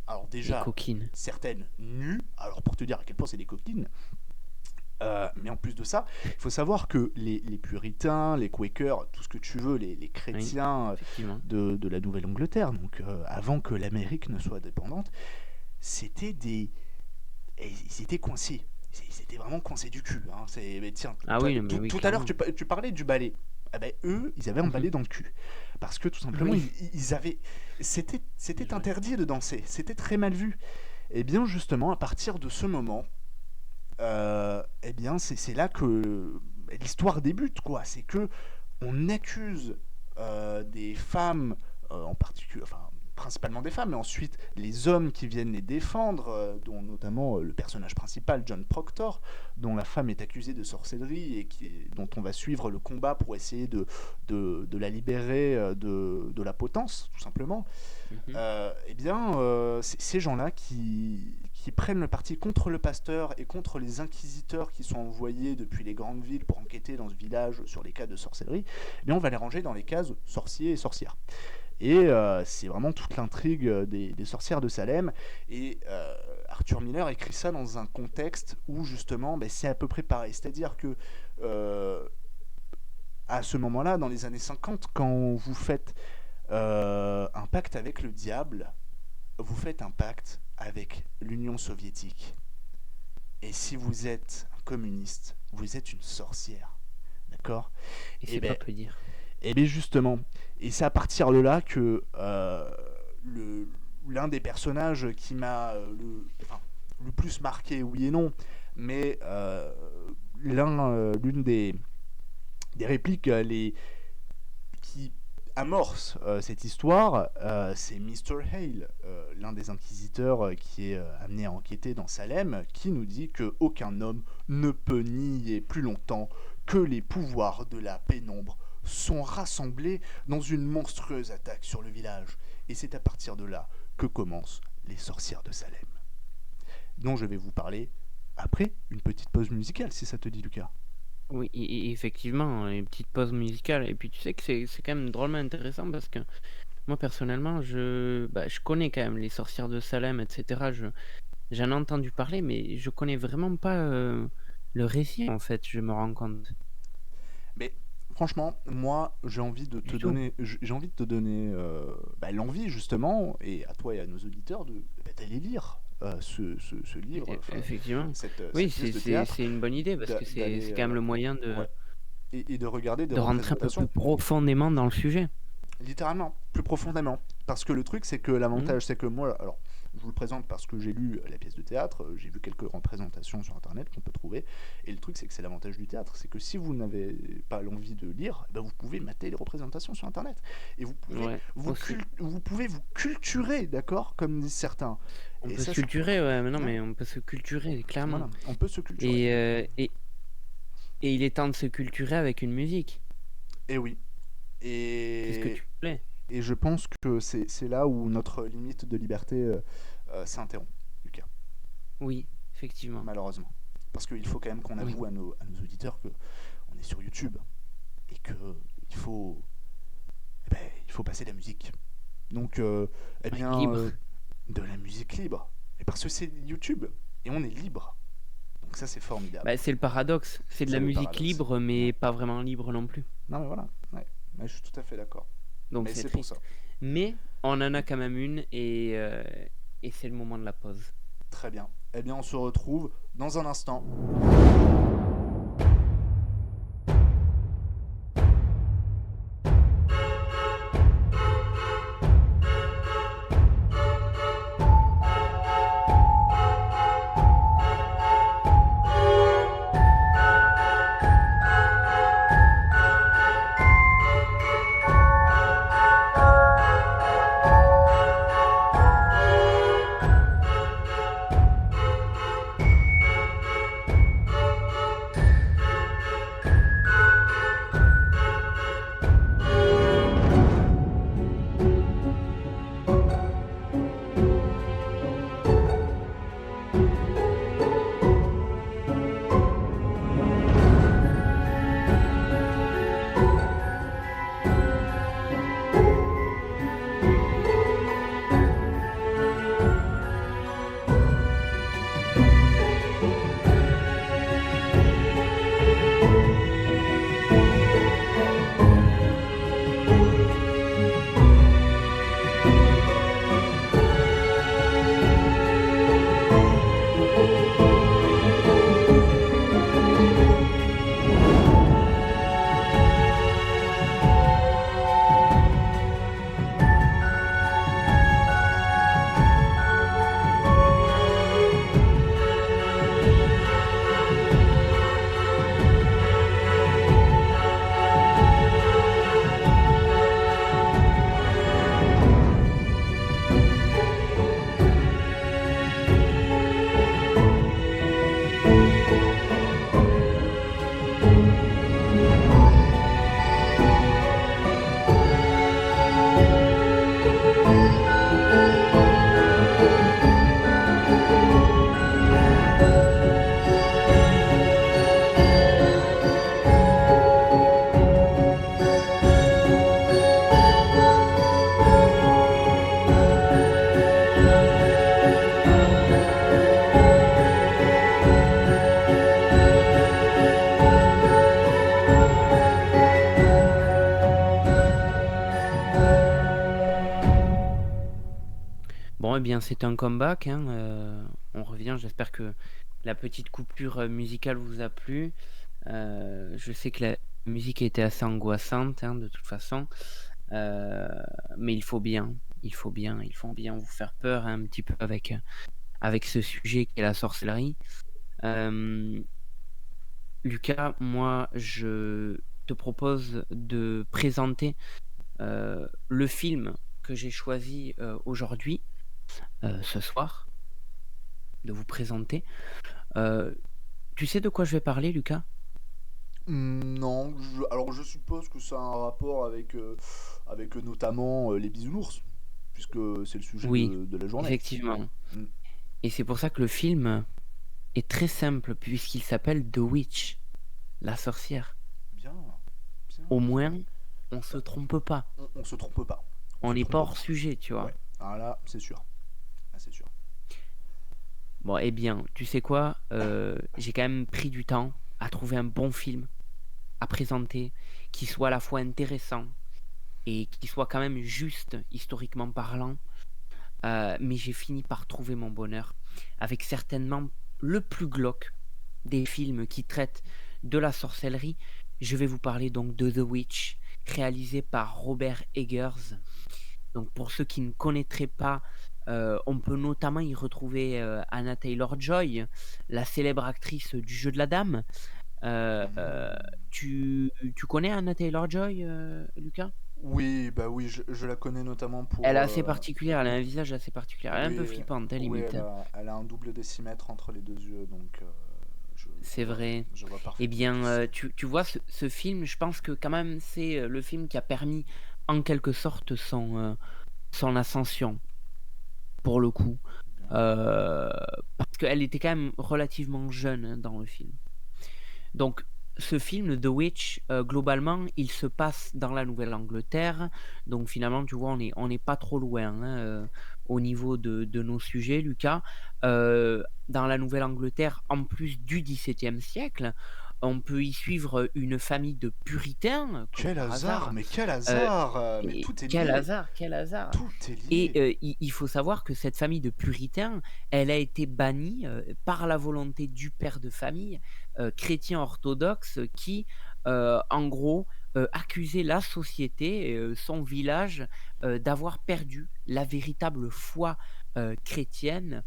Alors déjà, certaines nues, alors pour te dire à quel point c'est des coquines, mais en plus de ça, il faut savoir que les puritains, les quakers, tout ce que tu veux, les chrétiens de la Nouvelle-Angleterre, donc avant que l'Amérique ne soit indépendante, ils étaient coincés. C'était vraiment coincé du cul. Hein. Tout à l'heure, tu parlais du ballet. eh ben, eux, ils avaient emballé dans le cul. Parce que tout simplement, Oui. ils avaient. C'était C'est vrai. interdit de danser. C'était très mal vu. Et bien, justement, à partir de ce moment, eh bien, c'est là que l'histoire débute, quoi. C'est que on accuse des femmes, en particulier, enfin, principalement des femmes, mais ensuite les hommes qui viennent les défendre, dont notamment le personnage principal, John Proctor, dont la femme est accusée de sorcellerie et dont on va suivre le combat pour essayer de la libérer de la potence, tout simplement. Mhm. Eh bien, ces gens-là qui prennent le parti contre le pasteur et contre les inquisiteurs qui sont envoyés depuis les grandes villes pour enquêter dans ce village sur les cas de sorcellerie, eh bien, on va les ranger dans les cases sorciers et sorcières. Et c'est vraiment toute l'intrigue des sorcières de Salem. Et Arthur Miller écrit ça dans un contexte où justement c'est à peu près pareil. C'est-à-dire que à ce moment-là, dans les années 50, quand vous faites un pacte avec le diable, vous faites un pacte avec l'Union soviétique. Et si vous êtes un communiste, vous êtes une sorcière. D'accord? Et Et c'est pas ben, peu dire. et bien justement, et c'est à partir de là que l'un des personnages qui m'a le plus marqué, oui et non, mais l'une des répliques qui amorce cette histoire, c'est Mr. Hale, l'un des inquisiteurs qui est amené à enquêter dans Salem, qui nous dit qu'aucun homme ne peut nier plus longtemps que les pouvoirs de la pénombre sont rassemblés dans une monstrueuse attaque sur le village. Et c'est à partir de là que commencent les sorcières de Salem, dont je vais vous parler après une petite pause musicale, si ça te dit, Lucas. Oui, effectivement, une petite pause musicale. Et puis tu sais que c'est quand même drôlement intéressant parce que moi personnellement, je connais quand même les sorcières de Salem, etc. J'en ai entendu parler, mais je connais vraiment pas le récit en fait, je me rends compte. Mais franchement, moi, j'ai envie de te Du tout. donner l'envie justement, et à toi et à nos auditeurs, d'aller lire ce livre, Effectivement. cette Oui, pièce de théâtre, c'est une bonne idée parce que c'est d'aller quand même le moyen ouais, et de regarder des de rentrer un peu plus représentations. profondément dans le sujet. Littéralement, plus profondément. Parce que le truc, c'est que l'avantage, c'est que moi, alors, je vous le présente parce que j'ai lu la pièce de théâtre, j'ai vu quelques représentations sur internet qu'on peut trouver, et le truc, c'est que c'est l'avantage du théâtre, c'est que si vous n'avez pas l'envie de lire, vous pouvez mater les représentations sur internet, et vous pouvez Ouais, aussi. vous pouvez vous culturer, d'accord, comme disent certains. On Et peut se ça, culturer, ouais, mais non, ouais, mais on peut se culturer, clairement. voilà, on peut se culturer. Et il est temps de se culturer avec une musique. Et oui. Qu'est-ce que Et, tu plais? et je pense que c'est là où notre limite de liberté s'interrompt, Lucas. Oui, effectivement. Malheureusement. Parce qu'il faut quand même qu'on Oui. avoue à nos auditeurs qu'on est sur YouTube et qu'il faut, il faut passer de la musique. Donc, Libre. de la musique libre. Et parce que c'est YouTube et on est libre. Donc ça, c'est formidable. Bah, c'est le paradoxe. C'est de C'est la le musique paradoxe. libre, mais pas vraiment libre non plus. Non, mais voilà. Ouais. Ouais, je suis tout à fait d'accord. Donc Mais c'est c'est pour triste. ça. Mais on en a quand même une et c'est le moment de la pause. Très bien. Eh bien, on se retrouve dans un instant. Bon, eh bien, c'est un comeback, hein, on revient. J'espère que la petite coupure musicale vous a plu. Je sais que la musique était assez angoissante, hein, de toute façon. Mais il faut bien vous faire peur, hein, un petit peu avec ce sujet qui est la sorcellerie. Euh, Lucas, moi, je te propose de présenter le film que j'ai choisi aujourd'hui, ce soir, de vous présenter. Tu sais de quoi je vais parler, Lucas? Non, alors je suppose que ça a un rapport avec notamment les bisounours, puisque c'est le sujet Oui, de la journée. effectivement. Mm. Et c'est pour ça que le film est très simple, puisqu'il s'appelle The Witch, la sorcière. Bien, bien, Au bien. moins, on se trompe pas. On se trompe pas. On On se n'est pas trompe hors pas. sujet, tu vois. Ouais. Ah là, c'est sûr. Ah, c'est sûr. Bon, eh bien, tu sais quoi? J'ai quand même pris du temps à trouver un bon film à présenter, qui soit à la fois intéressant et qui soit quand même juste, historiquement parlant. Mais j'ai fini par trouver mon bonheur avec certainement le plus glauque des films qui traitent de la sorcellerie. Je vais vous parler donc de The Witch, réalisé par Robert Eggers. Donc pour ceux qui ne connaîtraient pas, on peut notamment y retrouver Anna Taylor-Joy, la célèbre actrice du jeu de la dame. Tu connais Anna Taylor-Joy, Lucas? Oui, bah oui, je la connais notamment Elle pour. est assez particulière, elle a un visage assez particulier. Elle est un peu Oui, flippante, hein, oui, limite. elle a un double décimètre entre les deux yeux, donc je, je C'est vois, vrai. je vois Eh parfaitement qui bien, c'est. tu vois, ce film, je pense que quand même, c'est le film qui a permis, en quelque sorte, son ascension, pour le coup. Bien. Euh, Parce qu'elle était quand même relativement jeune, hein, dans le film. Donc, ce film, The Witch, globalement, il se passe dans la Nouvelle-Angleterre. Donc, finalement, tu vois, on n'est pas trop loin, hein, au niveau de nos sujets, Lucas. Dans la Nouvelle-Angleterre, en plus du XVIIe siècle, on peut y suivre une famille de puritains, comme Quel par hasard, hasard. mais quel Euh, hasard, mais et tout est quel lié, hasard, quel hasard! tout est Et lié. il faut savoir que cette famille de puritains, elle a été bannie, par la volonté du père de famille, chrétien orthodoxe qui, en gros, accusait la société et son village, d'avoir perdu la véritable foi, chrétienne.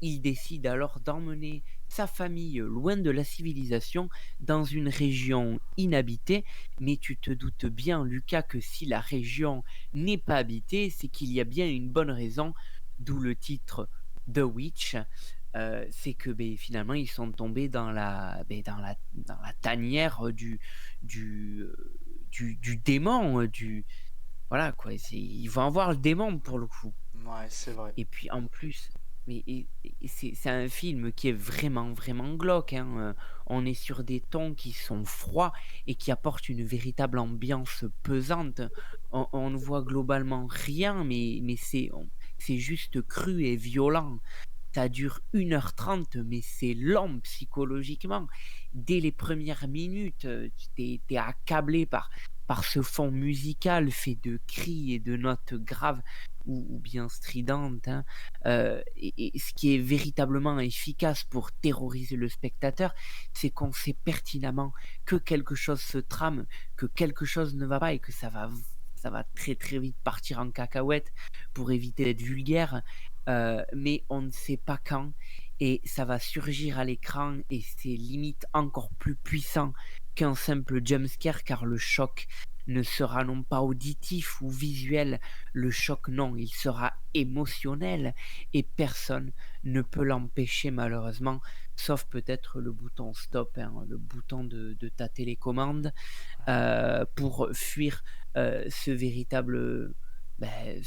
Il décide alors d'emmener sa famille, loin de la civilisation, dans une région inhabitée. Mais tu te doutes bien, Lucas, que si la région n'est pas habité, c'est qu'il y a bien une bonne raison, d'où le titre The Witch. C'est que finalement, ils sont tombés dans la tanière du démon. Voilà, quoi. Ils vont avoir le démon pour le coup. Ouais, c'est vrai. Et puis en plus, c'est un film qui est vraiment, vraiment glauque, hein. On est sur des tons qui sont froids et qui apportent une véritable ambiance pesante. On ne voit globalement rien, mais c'est juste cru et violent. Ça dure 1h30, mais c'est long psychologiquement. Dès les premières minutes, t'es accablé par ce fond musical fait de cris et de notes graves ou bien stridentes, hein. Et ce qui est véritablement efficace pour terroriser le spectateur, c'est qu'on sait pertinemment que quelque chose se trame, que quelque chose ne va pas et que ça va très très vite partir en cacahuète pour éviter d'être vulgaire. Mais on ne sait pas quand et ça va surgir à l'écran et c'est limite encore plus puissant qu'un simple jumpscare car le choc ne sera non pas auditif ou visuel, le choc non, il sera émotionnel et personne ne peut l'empêcher malheureusement, sauf peut-être le bouton stop, hein, le bouton de ta télécommande, pour fuir ce véritable, ben,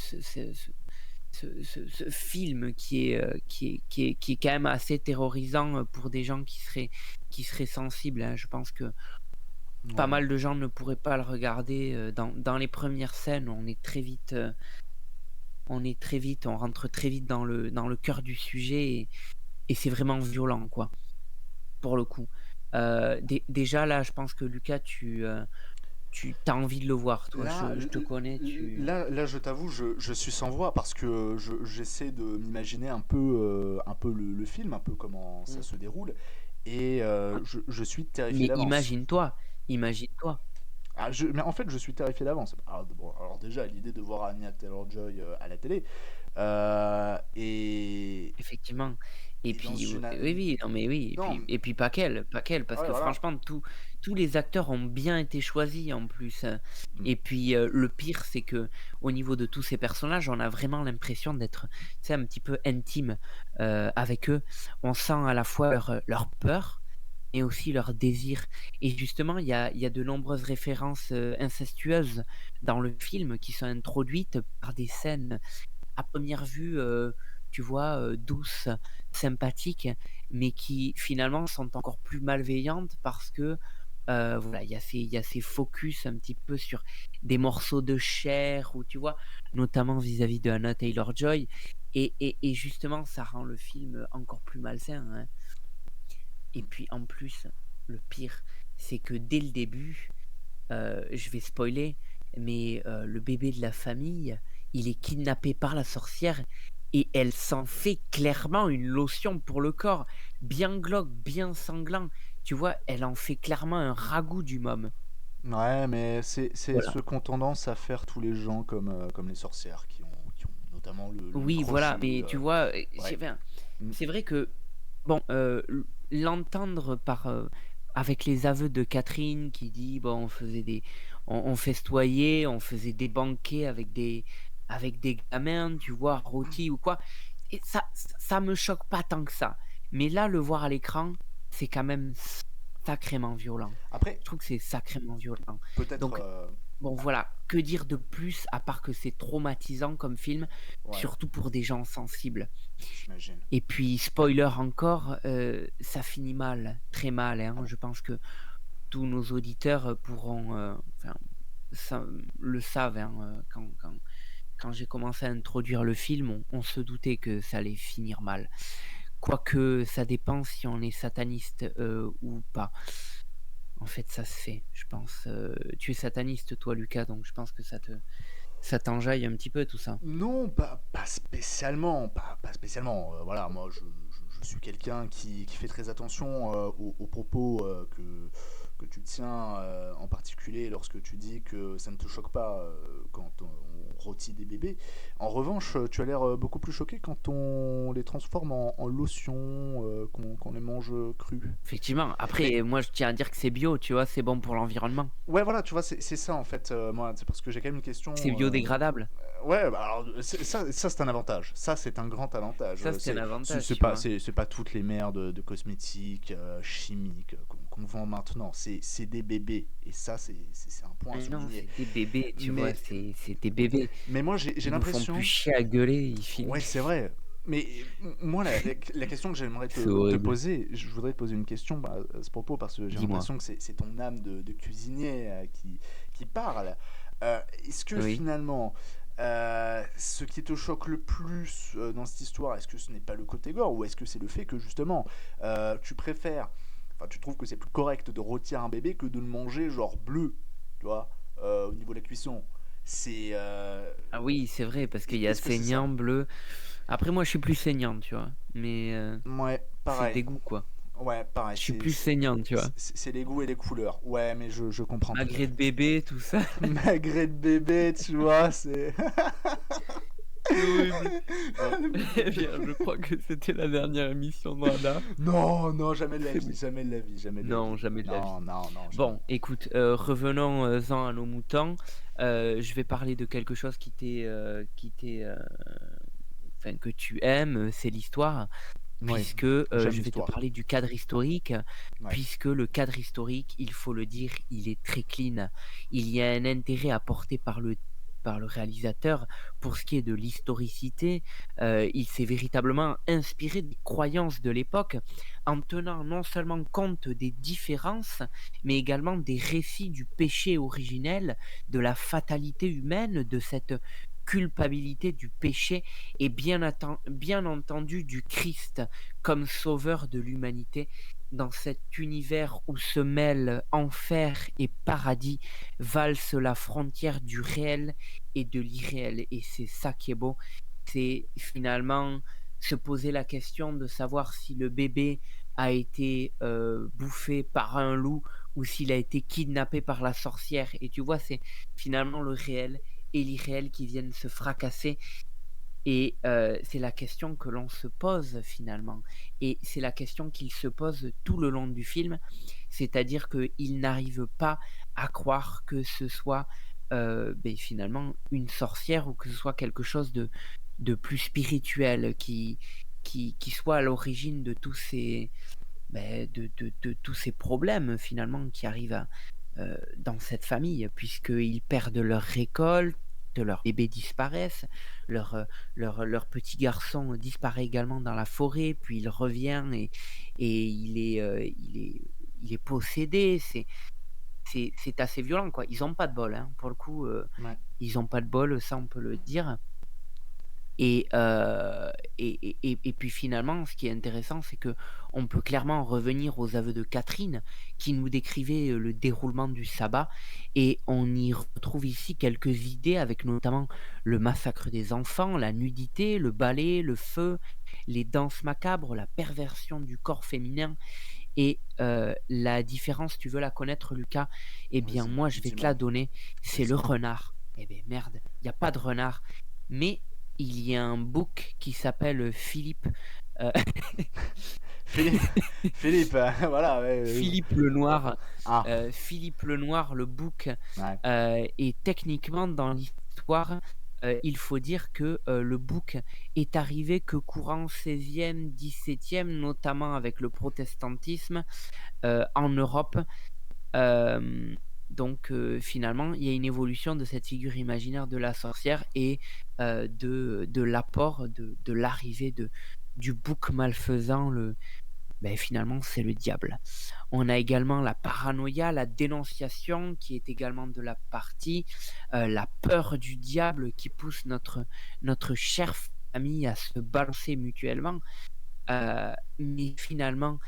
ce film qui est quand même assez terrorisant pour des gens qui seraient sensibles, hein. Je pense que pas Ouais. mal de gens ne pourraient pas le regarder. Dans les premières scènes, on rentre très vite dans le cœur du sujet et c'est vraiment violent, quoi, pour le coup. Déjà là, je pense que Lucas, tu as envie de le voir, toi. Là, Je te connais, là, je t'avoue, je suis sans voix parce que j'essaie de m'imaginer un peu le film, un peu comment ça Mmh. se déroule, et je suis terrifié Mais d'avance. imagine-toi. Mais en fait, je suis terrifié d'avance. Alors déjà, l'idée de voir Anya Taylor-Joy à la télé, et, Effectivement. Et et dans puis, une... oui, oui, non, mais oui, Non, et puis pas qu'elle, parce ouais, que voilà. franchement, tous les acteurs ont bien été choisis en plus. Mm. Et puis, le pire, c'est que au niveau de tous ces personnages, on a vraiment l'impression d'être, tu sais, un petit peu intime avec eux. On sent à la fois leur peur et aussi leur désir. Et justement, il y a de nombreuses références incestueuses dans le film qui sont introduites par des scènes à première vue, tu vois, douces, sympathiques, mais qui finalement sont encore plus malveillantes parce que, voilà, il y a ces focus un petit peu sur des morceaux de chair ou tu vois? Notamment vis-à-vis de Anna Taylor-Joy et justement ça rend le film encore plus malsain, hein. Et Mm. puis en plus, le pire, c'est que dès le début, je vais spoiler, mais le bébé de la famille, il est kidnappé par la sorcière et elle s'en fait clairement une lotion pour le corps, bien glauque, bien sanglant. Tu vois? Elle en fait clairement un ragoût du môme. Ouais, mais c'est Voilà. ce qu'ont tendance à faire tous les gens comme les sorcières qui ont notamment le Oui, voilà, crochet. mais tu vois, Ouais. enfin, Mm. c'est vrai que bon, l'entendre avec les aveux de Catherine qui dit: «Bon, on festoyait, on faisait des banquets avec des gamins, tu vois, rôtis ou quoi» et ça me choque pas tant que ça. Mais là, le voir à l'écran, c'est quand même sacrément violent. Après, Je trouve que c'est sacrément violent. peut-être... Donc bon, voilà, que dire de plus à part que c'est traumatisant comme film, ouais, surtout pour des gens sensibles? j'imagine. Et puis spoiler encore, ça finit mal, très mal, hein. Ah bon? Je pense que tous nos auditeurs, pourront, enfin, ça le savent, hein, quand j'ai commencé à introduire le film, on se doutait que ça allait finir mal. Quoique ça dépend si on est sataniste, ou pas. En fait, ça se fait, je pense, tu es sataniste toi, Lucas, donc je pense que ça t'enjaille un petit peu tout ça? Non, pas spécialement. Pas spécialement. Voilà, moi, je suis quelqu'un qui fait très attention aux propos que tu tiens, en particulier lorsque tu dis que ça ne te choque pas quand on rôtit des bébés. En revanche, tu as l'air beaucoup plus choqué quand on les transforme en lotion, qu'on les mange crus. Effectivement. Mais Après, moi, je tiens à dire que c'est bio, tu vois? C'est bon pour l'environnement. ouais, voilà, tu vois, c'est ça en fait. Moi, c'est parce que j'ai quand même une C'est question. biodégradable. Ouais, bah alors ça c'est un avantage. Ça c'est un grand avantage. Ça, c'est un avantage, C'est tu pas vois? c'est pas toutes les merdes de cosmétiques chimiques qu'on vend maintenant. C'est des bébés et ça c'est un point à Mais non, souligner. c'est des bébés, tu vois? Mais C'est des bébés. mais moi j'ai Ils nous font plus l'impression. chier à gueuler, ils Ouais, finissent. c'est vrai. Mais moi la question que j'aimerais C'est te horrible. poser, je voudrais te poser une question à ce propos parce que j'ai Dis-moi. l'impression que c'est ton âme de cuisinier qui parle. Est-ce que Oui. finalement, ce qui te choque le plus dans cette histoire, est-ce que ce n'est pas le côté gore ou est-ce que c'est le fait que justement tu préfères, enfin tu trouves que c'est plus correct de rôtir un bébé que de le manger genre bleu, tu vois, au niveau de la cuisson. C'est Ah oui, c'est vrai, parce qu'il y a est-ce que c'est ça? saignant, bleu. Après, moi, je suis plus saignant, tu vois? Mais Ouais, c'est pareil. des goûts, quoi. Ouais, pareil, Je suis plus saignant, tu vois? c'est les goûts et les couleurs. Ouais, mais je comprends tout à Magret de fait. bébé, tout ça. Magret de bébé, tu vois, c'est... C'est horrible. Bon, eh bien, je crois que c'était la dernière émission de Radar. Non, non, jamais de la C'est vie, bon. jamais de la vie, jamais de la Non, vie. jamais de la vie. Non, non, non, jamais. Bon, écoute, revenons-en à nos moutons. Je vais parler de quelque chose enfin, que tu aimes, c'est l'histoire, Ouais, puisque j'aime je vais te l'histoire. parler du cadre historique, Ouais. puisque le cadre historique, il faut le dire, il est très clean. Il y a un intérêt apporté par le par le réalisateur. Pour ce qui est de l'historicité, il s'est véritablement inspiré des croyances de l'époque, en tenant non seulement compte des différences, mais également des récits du péché originel, de la fatalité humaine, de cette culpabilité du péché et bien entendu du Christ comme sauveur de l'humanité. Dans cet univers où se mêlent enfer et paradis, valse la frontière du réel et de l'irréel. Et c'est ça qui est beau. C'est finalement se poser la question de savoir si le bébé a été bouffé par un loup ou s'il a été kidnappé par la sorcière. Et tu vois, c'est finalement le réel et l'irréel qui viennent se fracasser. Et c'est la question que l'on se pose finalement. Et c'est la question qu'il se pose tout le long du film. C'est-à-dire qu'il n'arrive pas à croire que ce soit finalement une sorcière ou que ce soit quelque chose de plus spirituel qui soit à l'origine de tous ces, de tous ces problèmes finalement qui arrivent dans cette famille, puisqu'ils perdent leur récolte, leurs bébés disparaissent, leur petit garçon disparaît également dans la forêt, puis il revient et il est possédé. C'est assez violent, quoi. Ils n'ont pas de bol, hein. Pour le coup, Ouais. ils n'ont pas de bol, ça on peut le dire. Et, et puis finalement, ce qui est intéressant, c'est que on peut clairement revenir aux aveux de Catherine, qui nous décrivait le déroulement du sabbat, et on y retrouve ici quelques idées, avec notamment le massacre des enfants, la nudité, le ballet, le feu, les danses macabres, la perversion du corps féminin, et la différence, tu veux la connaître, Lucas? Eh bien, Vas-y, moi, je vais te dis-moi. la donner, c'est le Vas-y. renard. Eh bien, merde, il n'y a pas de renard. Mais il y a un book qui s'appelle Philippe, euh, Philippe, Philippe, voilà. Philippe le Noir. Ah, Philippe le Noir, le book. ouais. Et techniquement, dans l'histoire, il faut dire que le book est arrivé que courant 16e, 17e, notamment avec le protestantisme en Europe. Donc finalement, il y a une évolution de cette figure imaginaire de la sorcière et de l'apport de l'arrivée du bouc malfaisant. Finalement, c'est le diable. On a également la paranoïa, la dénonciation qui est également de la partie, la peur du diable qui pousse notre chère famille à se balancer mutuellement. Mais finalement,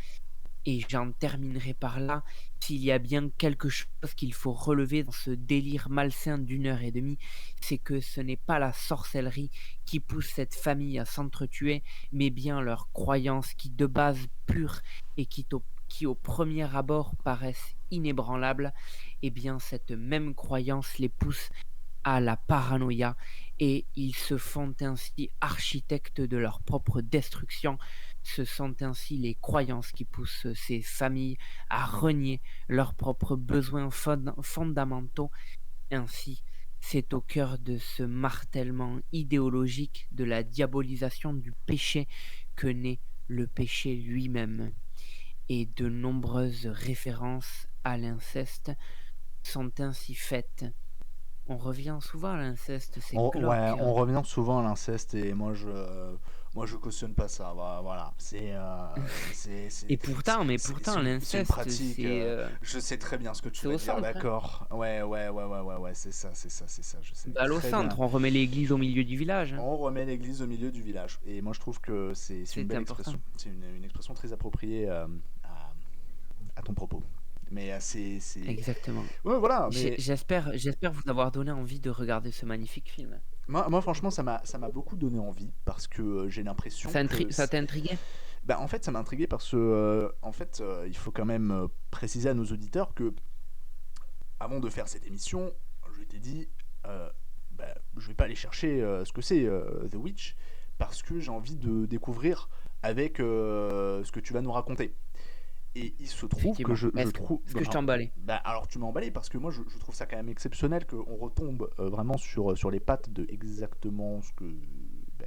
et j'en terminerai par là, s'il y a bien quelque chose qu'il faut relever dans ce délire malsain d'1 heure et demie, c'est que ce n'est pas la sorcellerie qui pousse cette famille à s'entretuer, mais bien leurs croyances qui de base pures et qui au premier abord paraissent inébranlables, et bien cette même croyance les pousse à la paranoïa, et ils se font ainsi architectes de leur propre destruction. Ce sont ainsi les croyances qui poussent ces familles à renier leurs propres besoins fondamentaux. Ainsi, c'est au cœur de ce martèlement idéologique de la diabolisation du péché que naît le péché lui-même. Et de nombreuses références à l'inceste sont ainsi faites. On revient souvent à l'inceste, c'est Ouais, glauque. on revient souvent à l'inceste et moi je cautionne pas ça. Voilà, Et pourtant, c'est une l'inceste, pratique. Je sais très bien ce que tu c'est vas au dire, centre, hein. d'accord. Ouais, c'est ça. Je sais Balle au très bien. centre, on remet l'église au milieu du village, hein. On remet l'église au milieu du village. Et moi je trouve que c'est une C'est belle important. expression. C'est une expression très appropriée à ton propos. Mais c'est. Exactement. Ouais, voilà, mais J'espère vous avoir donné envie de regarder ce magnifique film. moi franchement, ça m'a beaucoup donné envie parce que j'ai l'impression que. Ça t'a intrigué? Bah, en fait, ça m'a intrigué parce que, en fait, il faut quand même préciser à nos auditeurs que, avant de faire cette émission, je t'ai dit, je vais pas aller chercher ce que c'est The Witch parce que j'ai envie de découvrir avec ce que tu vas nous raconter. Et il se trouve que Effectivement. je trouve. Est-ce que je t'ai emballé? Alors tu m'as emballé parce que moi je trouve ça quand même exceptionnel qu'on retombe vraiment sur les pattes de exactement bah,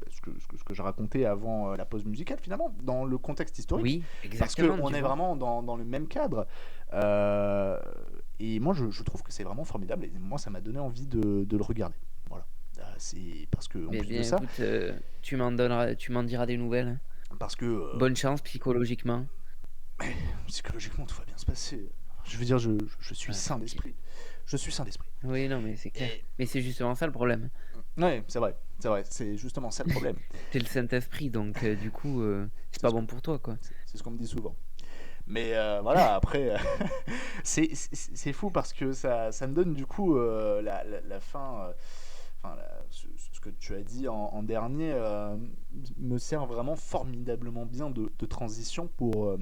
ce que j'ai raconté avant la pause musicale finalement, dans le contexte historique. Oui, Parce exactement, qu'on tu est vois. vraiment dans le même cadre. Euh, Et moi, je trouve que c'est vraiment formidable. Et moi, ça m'a donné envie de le regarder. Voilà. C'est parce que, en Eh plus de bien, ça, écoute, tu m'en diras des nouvelles, hein. parce que Bonne chance psychologiquement. psychologiquement, tout va bien se passer. Je veux dire, je suis Ah, sain tranquille. d'esprit. Je suis sain d'esprit. Oui, non, mais c'est clair. Et Mais c'est justement ça le problème. ouais, c'est vrai. C'est vrai. C'est justement ça le problème. T'es le Saint-Esprit, donc du coup, c'est C'est pas ce que- bon pour toi, quoi. c'est ce qu'on me dit souvent. Mais voilà, après, c'est fou parce que ça me donne du coup la fin. Enfin, ce que tu as dit en dernier me sert vraiment formidablement bien de transition pour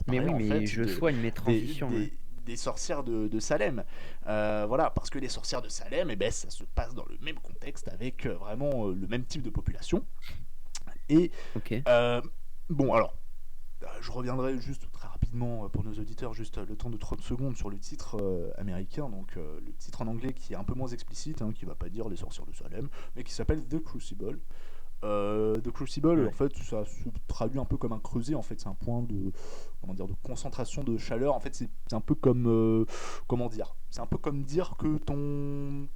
Mais parler oui, en mais fait je soigne mes des, transitions, hein. des, des sorcières de Salem. Voilà, parce que les sorcières de Salem, eh ben, ça se passe dans le même contexte avec vraiment le même type de population. Et Ok. euh, bon, alors, je reviendrai juste très rapidement pour nos auditeurs, juste le temps de 30 secondes sur le titre américain, donc le titre en anglais qui est un peu moins explicite, hein, qui va pas dire les sorcières de Salem, mais qui s'appelle The Crucible. The Crucible, en Ouais. fait, ça se traduit un peu comme un creuset. En fait, c'est un point de, comment dire, de concentration de chaleur. En fait, c'est un peu comme, comment dire, c'est un peu comme dire que ton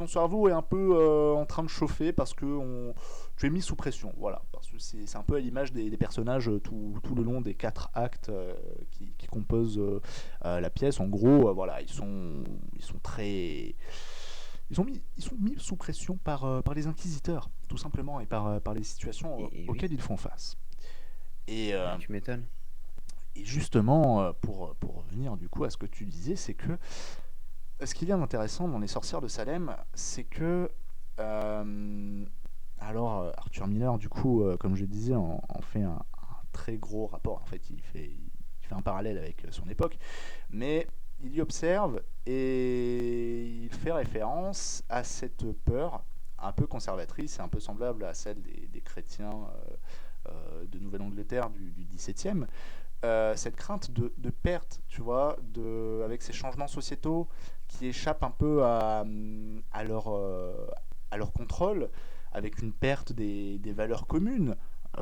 cerveau est un peu en train de chauffer parce que tu es mis sous pression. Voilà, parce que c'est un peu à l'image des personnages tout le long des 4 actes qui composent la pièce. En gros, voilà, ils sont très ils sont mis sous pression par les inquisiteurs, tout simplement, et par les situations Et oui, auxquelles ils font face. Et, bah, tu m'étonnes. et justement, pour revenir du coup à ce que tu disais, c'est que ce qui est bien intéressant dans Les Sorcières de Salem, c'est que Arthur Miller, du coup, comme je disais, en fait un très gros rapport. En fait, il fait un parallèle avec son époque, mais il y observe et il fait référence à cette peur un peu conservatrice et un peu semblable à celle des chrétiens de Nouvelle-Angleterre du XVIIe. Cette crainte de perte, tu vois, avec ces changements sociétaux qui échappent un peu à leur contrôle, avec une perte des valeurs communes.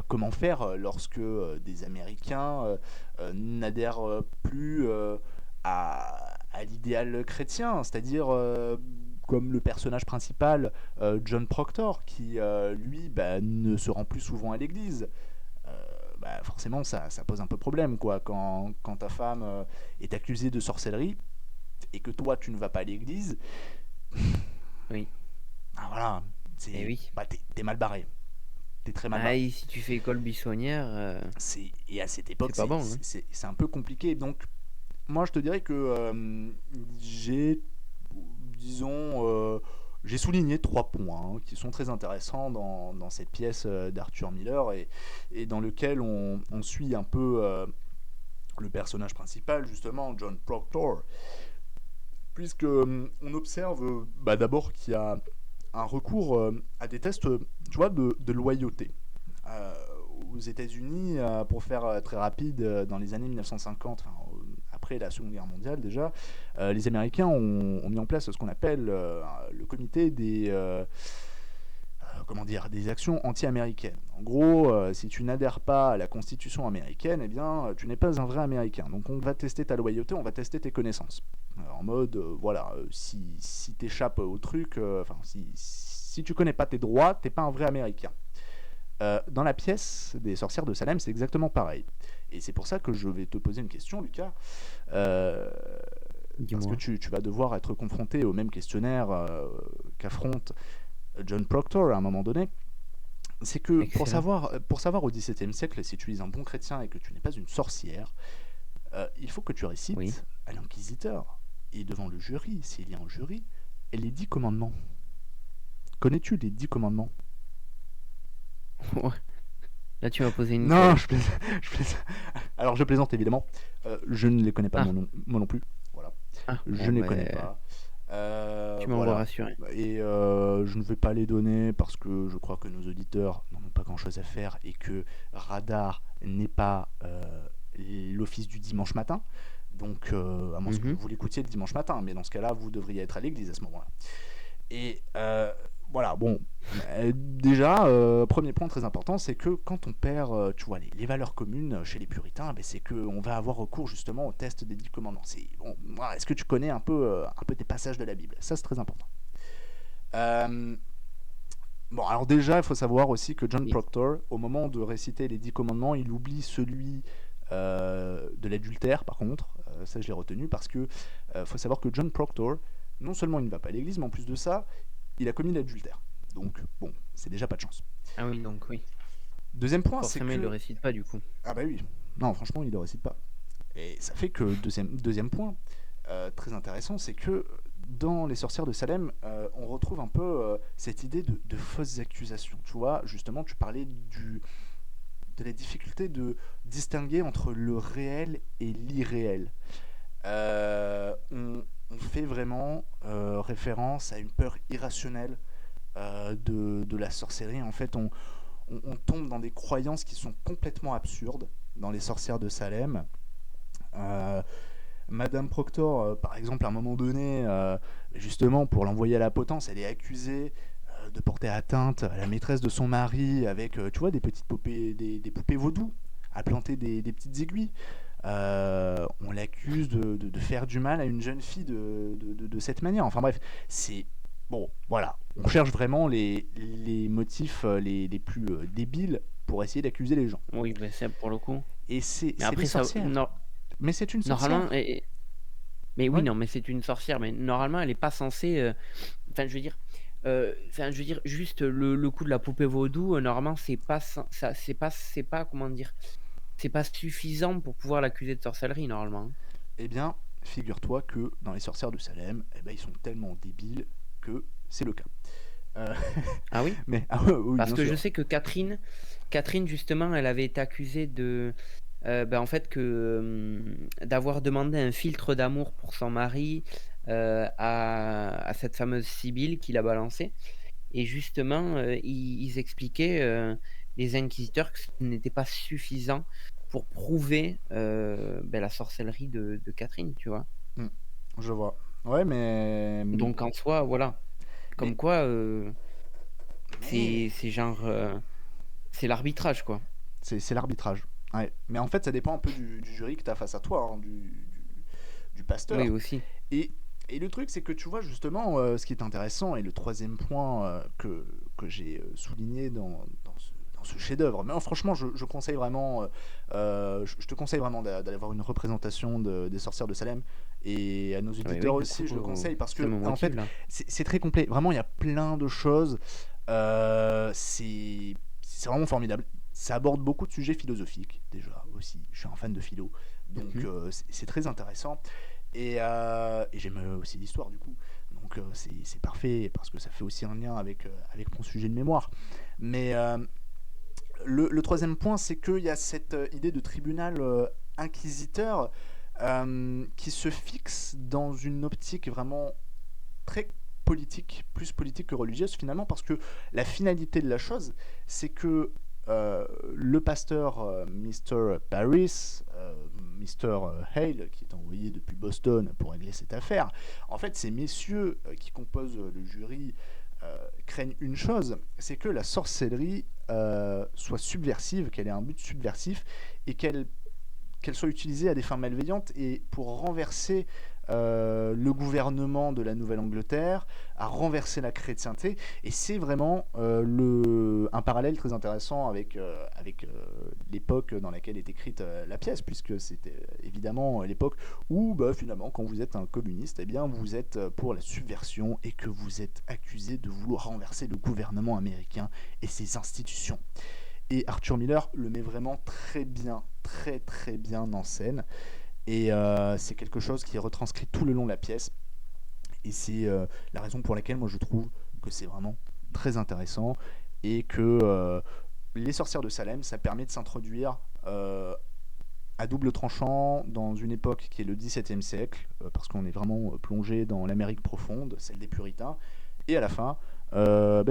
Comment faire lorsque des Américains n'adhèrent plus à l'idéal chrétien, c'est-à-dire comme le personnage principal, John Proctor, qui lui bah, ne se rend plus souvent à l'église. Bah, forcément ça pose un peu problème quoi quand ta femme est accusée de sorcellerie et que toi tu ne vas pas à l'église. Oui. Ah, voilà, Et oui. bah, t'es mal barré, t'es très mal Ah, barré. et si tu fais école buissonnière, Et à cette époque c'est pas bon, hein. c'est un peu compliqué, donc moi je te dirais que j'ai disons j'ai souligné 3 points qui sont très intéressants dans cette pièce d'Arthur Miller et dans lequel on suit un peu le personnage principal, justement, John Proctor, puisque on observe bah, d'abord qu'il y a un recours à des tests, tu vois, de loyauté. Euh, Aux États-Unis, pour faire très rapide, dans les années 1950, enfin, après la Seconde Guerre mondiale déjà, les Américains ont mis en place ce qu'on appelle le comité comment dire, des actions anti-américaines. En gros, si tu n'adhères pas à la Constitution américaine, eh bien, tu n'es pas un vrai Américain. Donc on va tester ta loyauté, on va tester tes connaissances. En mode, voilà, si t'échappes au truc, enfin, si tu connais pas tes droits, t'es pas un vrai Américain. Dans la pièce des sorcières de Salem, c'est exactement pareil. Et c'est pour ça que je vais te poser une question, Lucas. Euh, Parce que Dis-moi. tu vas devoir être confronté au même questionnaire qu'affronte John Proctor à un moment donné. C'est que Excellent. pour savoir au XVIIe siècle si tu es un bon chrétien et que tu n'es pas une sorcière, il faut que tu Oui. récites à l'inquisiteur et devant le jury, s'il y a un jury, les 10 commandements. Connais-tu les 10 commandements? Ouais. Là, tu m'as posé une Non, colle. je plaisante. Alors je plaisante évidemment. Je ne les connais pas Ah, moi non plus. Voilà. ah, Je bon, ne les connais ben, pas. tu m'envoies Voilà. rassurer. Et je ne vais pas les donner parce que je crois que nos auditeurs n'en ont pas grand-chose à faire et que Radar n'est pas l'office du dimanche matin. Donc, à moins que Mhm. vous l'écoutiez le dimanche matin, mais dans ce cas-là, vous devriez être à l'église à ce moment-là. Et voilà, bon. Déjà, premier point très important, c'est que quand on perd, tu vois, les valeurs communes chez les puritains, ben, c'est qu'on va avoir recours justement au test des 10 commandements. Bon, voilà, est-ce que tu connais un peu des passages de la Bible? Ça, c'est très important. Euh, Bon, alors déjà, il faut savoir aussi que John Oui. Proctor, au moment de réciter les 10 commandements, il oublie celui de l'adultère, par contre. Ça, je l'ai retenu parce que faut savoir que John Proctor, non seulement il ne va pas à l'église, mais en plus de ça, il a commis l'adultère. Donc, bon, c'est déjà pas de chance. Ah oui, donc oui. Deuxième point, c'est Forcément, il le que... récite pas du coup. Ah bah oui, non, franchement, il ne le récite pas. Et ça fait que, deuxième point, très intéressant, c'est que dans Les Sorcières de Salem, on retrouve un peu cette idée de fausses accusations. Tu vois, justement, tu parlais de la difficulté de distinguer entre le réel et l'irréel. On fait vraiment référence à une peur irrationnelle de la sorcellerie. En fait, on tombe dans des croyances qui sont complètement absurdes dans Les Sorcières de Salem. Euh, Madame Proctor, par exemple, à un moment donné, justement, pour l'envoyer à la potence, elle est accusée de porter atteinte à la maîtresse de son mari avec, tu vois, des petites poupées, des poupées vaudou, à planter des petites aiguilles. On l'accuse de faire du mal à une jeune fille de cette manière. Enfin bref, c'est... Bon, voilà. On cherche vraiment les motifs les plus débiles pour essayer d'accuser les gens. Oui, ben c'est pour le coup. Et c'est Mais les après, ça, sorcières. Mais c'est une normalement, sorcière. mais oui, Ouais. non, mais c'est une sorcière. Mais normalement, elle est pas censée. Enfin, je veux dire. Enfin, je veux dire, juste le coup de la poupée vaudou, normalement, ça, c'est pas, comment dire, c'est pas suffisant pour pouvoir l'accuser de sorcellerie, normalement, hein. Eh bien, figure-toi que dans les sorcières de Salem, eh ben, ils sont tellement débiles que c'est le cas. Euh, Ah oui? mais oui, Parce bien que je sûr. sais que Catherine, justement, elle avait été accusée ben, en fait, d'avoir demandé un filtre d'amour pour son mari à cette fameuse Sibylle qui l'a balancé. Et justement, ils expliquaient, les inquisiteurs, que ce n'était pas suffisant pour prouver ben, la sorcellerie de Catherine, tu vois. Hmm, je vois. Ouais, Donc en soi, voilà. mais, Comme quoi, mais c'est genre, c'est l'arbitrage, quoi. c'est l'arbitrage. Ouais. Mais en fait, ça dépend un peu du jury que tu as face à toi, hein, du Oui, pasteur. aussi. Et, et le truc, c'est que tu vois, justement, ce qui est intéressant, et le troisième point que j'ai souligné dans ce chef-d'œuvre, mais franchement, je conseille vraiment, je te conseille vraiment d'aller voir une représentation des sorcières de Salem, et à nos Oui, auditeurs oui, du coup, aussi, je le conseille, parce ça que, me en motive, fait, là. c'est très complet. Vraiment, il y a plein de choses. C'est vraiment formidable. Ça aborde beaucoup de sujets philosophiques, déjà, aussi. Je suis un fan de philo, donc Mhm. c'est très intéressant. Et j'aime aussi l'histoire du coup. Donc c'est parfait parce que ça fait aussi un lien avec mon sujet de mémoire. Mais le troisième point, c'est qu'il y a cette idée de tribunal inquisiteur qui se fixe dans une optique vraiment très politique, plus politique que religieuse finalement, parce que la finalité de la chose, c'est que le pasteur Mr. Paris, Mr. Hale, qui est envoyé depuis Boston pour régler cette affaire, en fait, ces messieurs qui composent le jury craignent une chose, c'est que la sorcellerie soit subversive, qu'elle ait un but subversif et qu'elle soit utilisée à des fins malveillantes et pour renverser le gouvernement de la Nouvelle-Angleterre, à renverser la chrétienté. Et c'est vraiment un parallèle très intéressant avec l'époque dans laquelle est écrite la pièce, puisque c'était évidemment l'époque où bah, finalement, quand vous êtes un communiste, eh bien, vous êtes pour la subversion et que vous êtes accusé de vouloir renverser le gouvernement américain et ses institutions. Et Arthur Miller le met vraiment très bien, très très bien en scène. Et c'est quelque chose qui est retranscrit tout le long de la pièce. Et c'est la raison pour laquelle moi je trouve que c'est vraiment très intéressant. Et que Les Sorcières de Salem, ça permet de s'introduire à double tranchant dans une époque qui est le XVIIe siècle, parce qu'on est vraiment plongé dans l'Amérique profonde, celle des puritains. Et à la fin,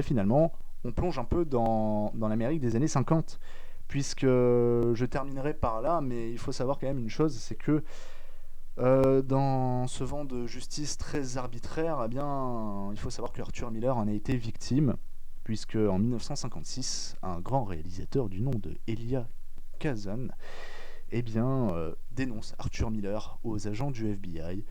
finalement, on plonge un peu dans l'Amérique des années 50. Puisque je terminerai par là, mais il faut savoir quand même une chose, c'est que Dans ce vent de justice très arbitraire, eh bien, il faut savoir que Arthur Miller en a été victime, puisque en 1956, un grand réalisateur du nom de Elia Kazan, eh bien, dénonce Arthur Miller aux agents du FBI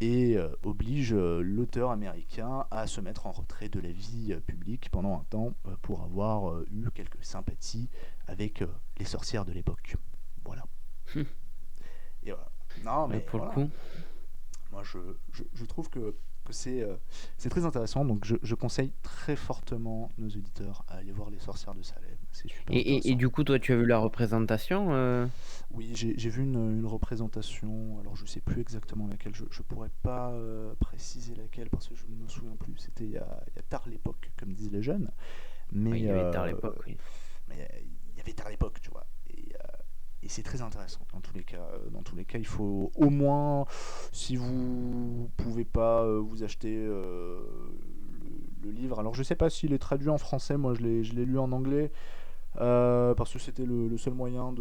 et oblige l'auteur américain à se mettre en retrait de la vie publique pendant un temps pour avoir eu quelques sympathies avec les sorcières de l'époque. Voilà. Et voilà. Non, mais Pour le voilà. coup, Moi, je trouve que c'est très intéressant, donc je conseille très fortement nos auditeurs à aller voir Les Sorcières de Salem. C'est super et intéressant. du coup, toi, tu as vu la représentation Oui, j'ai vu une représentation, alors je sais plus exactement laquelle, je pourrais pas préciser laquelle parce que je ne me souviens plus, c'était il y a tard l'époque, comme disent les jeunes, Oui, mais il y avait tard à l'époque, oui. il y avait tard l'époque, tu vois, et c'est très intéressant dans tous les cas. Dans tous les cas, il faut au moins, si vous pouvez pas vous acheter le livre, alors je sais pas s'il est traduit en français, moi je l'ai lu en anglais, parce que c'était le seul moyen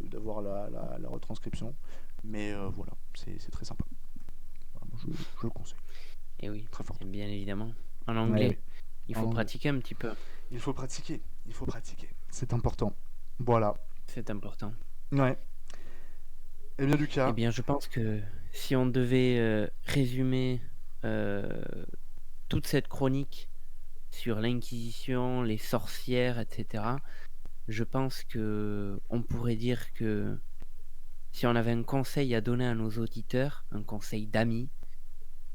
d'avoir la retranscription. Mais voilà, c'est très sympa. Voilà, moi, je le conseille Et oui, très fort. et bien évidemment. En Ouais, anglais, oui. il En faut anglais. pratiquer un petit peu. Il faut pratiquer, il faut pratiquer. C'est important. Voilà. C'est important. Ouais. Et bien Eh Lucas, bien, je pense que si on devait résumer euh, toute cette chronique sur l'Inquisition, les sorcières, etc., je pense que on pourrait dire que si on avait un conseil à donner à nos auditeurs, un conseil d'amis,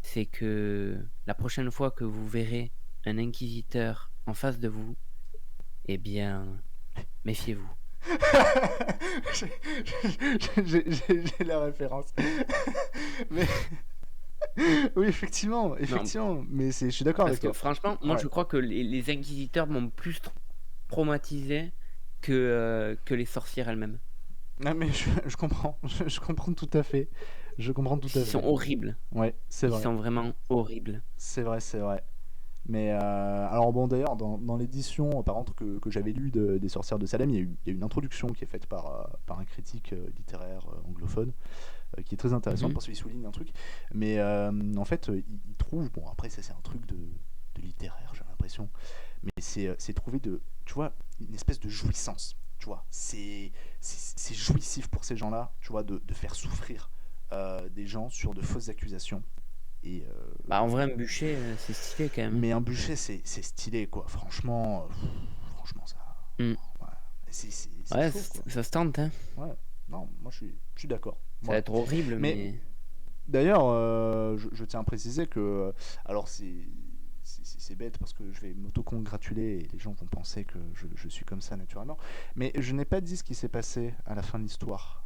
c'est que la prochaine fois que vous verrez un inquisiteur en face de vous, eh bien, méfiez-vous. j'ai j'ai la référence. Mais oui, effectivement, Non, effectivement. Mais je suis d'accord parce avec que toi. franchement, moi Ouais. je crois que les inquisiteurs m'ont plus traumatisé que les sorcières elles-mêmes. Non, mais je comprends. Je comprends tout à fait. Je comprends tout à Ils sont fait. horribles. Ouais, c'est Ils vrai. sont vraiment horribles. C'est vrai, c'est vrai. Mais alors bon, d'ailleurs, dans l'édition, par contre, que j'avais lue des Sorcières de Salem, il y a une introduction qui est faite par un critique littéraire anglophone, qui est très intéressante Mhm. parce qu'il souligne un truc. Mais en fait, il trouve, bon après ça c'est un truc de littéraire, j'ai l'impression, mais c'est trouver tu vois, une espèce de jouissance. Tu vois, c'est jouissif pour ces gens-là, tu vois, de faire souffrir des gens sur de fausses accusations. Et Bah, en vrai, un bûcher, c'est stylé quand même. mais un bûcher, c'est stylé, quoi. Franchement, franchement, ça. Mm. Ouais. C'est Ouais, chaud, quoi. ça se tente, hein. Ouais. Non, moi, je suis d'accord. Ça va Voilà. être horrible, Mais mais d'ailleurs, je tiens à préciser que. Alors, c'est bête parce que je vais m'auto-congratuler et les gens vont penser que je suis comme ça naturellement. Mais je n'ai pas dit ce qui s'est passé à la fin de l'histoire.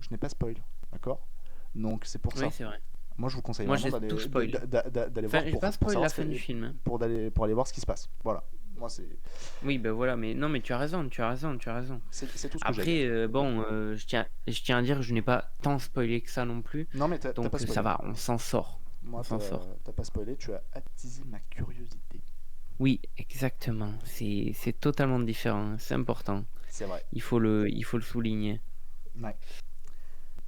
Je n'ai pas spoil, d'accord. Donc, c'est pour ça. oui, c'est vrai. Moi, je vous conseille Moi, vraiment j'ai tout spoil. d'aller Enfin, voir j'ai pas pour spoil la savoir fin du film, hein. pour aller voir ce qui se passe. Voilà. Moi, Oui, ben voilà, mais non, mais tu as raison, tu as raison, tu as raison. c'est tout ce que j'ai à dire. Après, bon, je tiens à dire que je n'ai pas tant spoilé que ça non plus, Non, mais t'as donc pas ça spoilé. va, on s'en sort. Moi, On s'en sort. t'as pas spoilé. Tu as attisé ma curiosité. Oui, exactement. C'est totalement différent, c'est important. C'est vrai. Il faut le souligner. Ouais.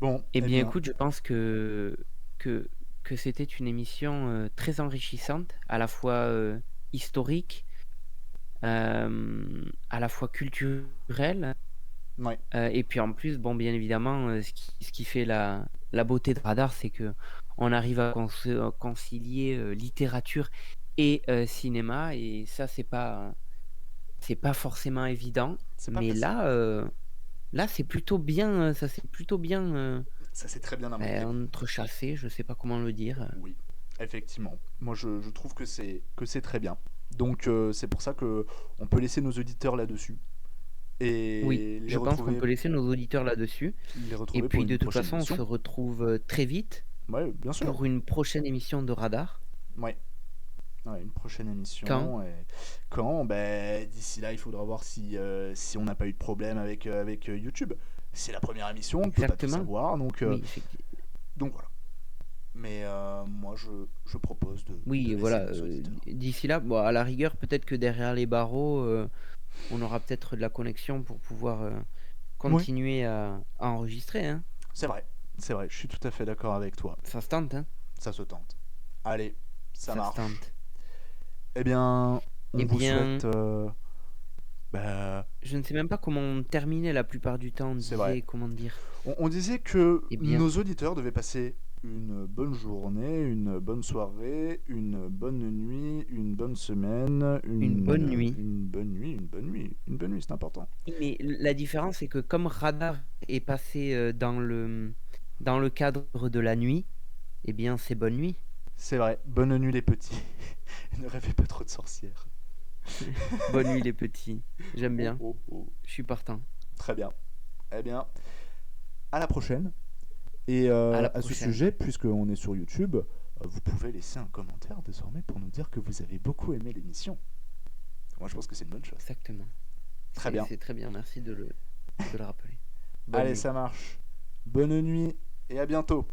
Bon, Eh eh bien, bien, écoute, je pense que, que c'était une émission très enrichissante, à la fois historique, à la fois culturelle, ouais. et puis en plus, bon, bien évidemment, ce qui fait la beauté de Radar, c'est que on arrive à concilier littérature et cinéma, et ça, c'est pas forcément évident, C'est pas mais facile. là, c'est plutôt bien, ça c'est plutôt bien Ça s'est très bien inventé. entrechassé, je sais pas comment le dire. Oui, effectivement. Moi, je trouve que c'est très bien. Donc, c'est pour ça que on peut laisser nos auditeurs là-dessus Oui, et je pense qu'on peut laisser nos auditeurs là-dessus. les Et retrouver pour puis de une toute prochaine façon, on se émission. retrouve très vite Ouais, bien sûr. pour une prochaine émission de Radar. Ouais. Ouais, une prochaine Quand? émission. Et quand ben, d'ici là, il faudra voir si on n'a pas eu de problème avec YouTube. C'est la première émission, on ne peut pas tout Exactement. savoir. Donc, Oui, effectivement. donc voilà. Mais moi, je propose de Oui, laisser voilà. nos auditeurs. D'ici là, bon, à la rigueur, peut-être que derrière les barreaux, on aura peut-être de la connexion pour pouvoir Oui, continuer à enregistrer, hein. c'est vrai. C'est vrai, je suis tout à fait d'accord avec toi. Ça se tente, hein? Ça se tente. Allez, ça Ça se marche. tente. Eh bien, on Eh vous bien, souhaite... bah, je ne sais même pas comment terminer la plupart du temps. On c'est vrai. disait, comment dire? On disait que Eh bien, nos auditeurs devaient passer une bonne journée, une bonne soirée, une bonne nuit, une bonne semaine, une bonne nuit. une bonne nuit, une bonne nuit. Une bonne nuit, c'est important. Mais la différence, c'est que comme Radar est passé dans le cadre de la nuit, eh bien, c'est bonne nuit. C'est vrai, bonne nuit les petits. Et ne rêvez pas trop de sorcières. Bonne nuit, les petits. J'aime Oh, bien. oh, oh. Je suis partant. Très bien. Eh bien, à la prochaine. Et À la à ce prochaine. sujet, puisqu'on est sur YouTube, vous pouvez laisser un commentaire désormais pour nous dire que vous avez beaucoup aimé l'émission. Moi, je pense que c'est une bonne chose. Exactement. Très bien. C'est très bien. Merci de le rappeler. Bonne Allez, nuit. ça marche. Bonne nuit et à bientôt.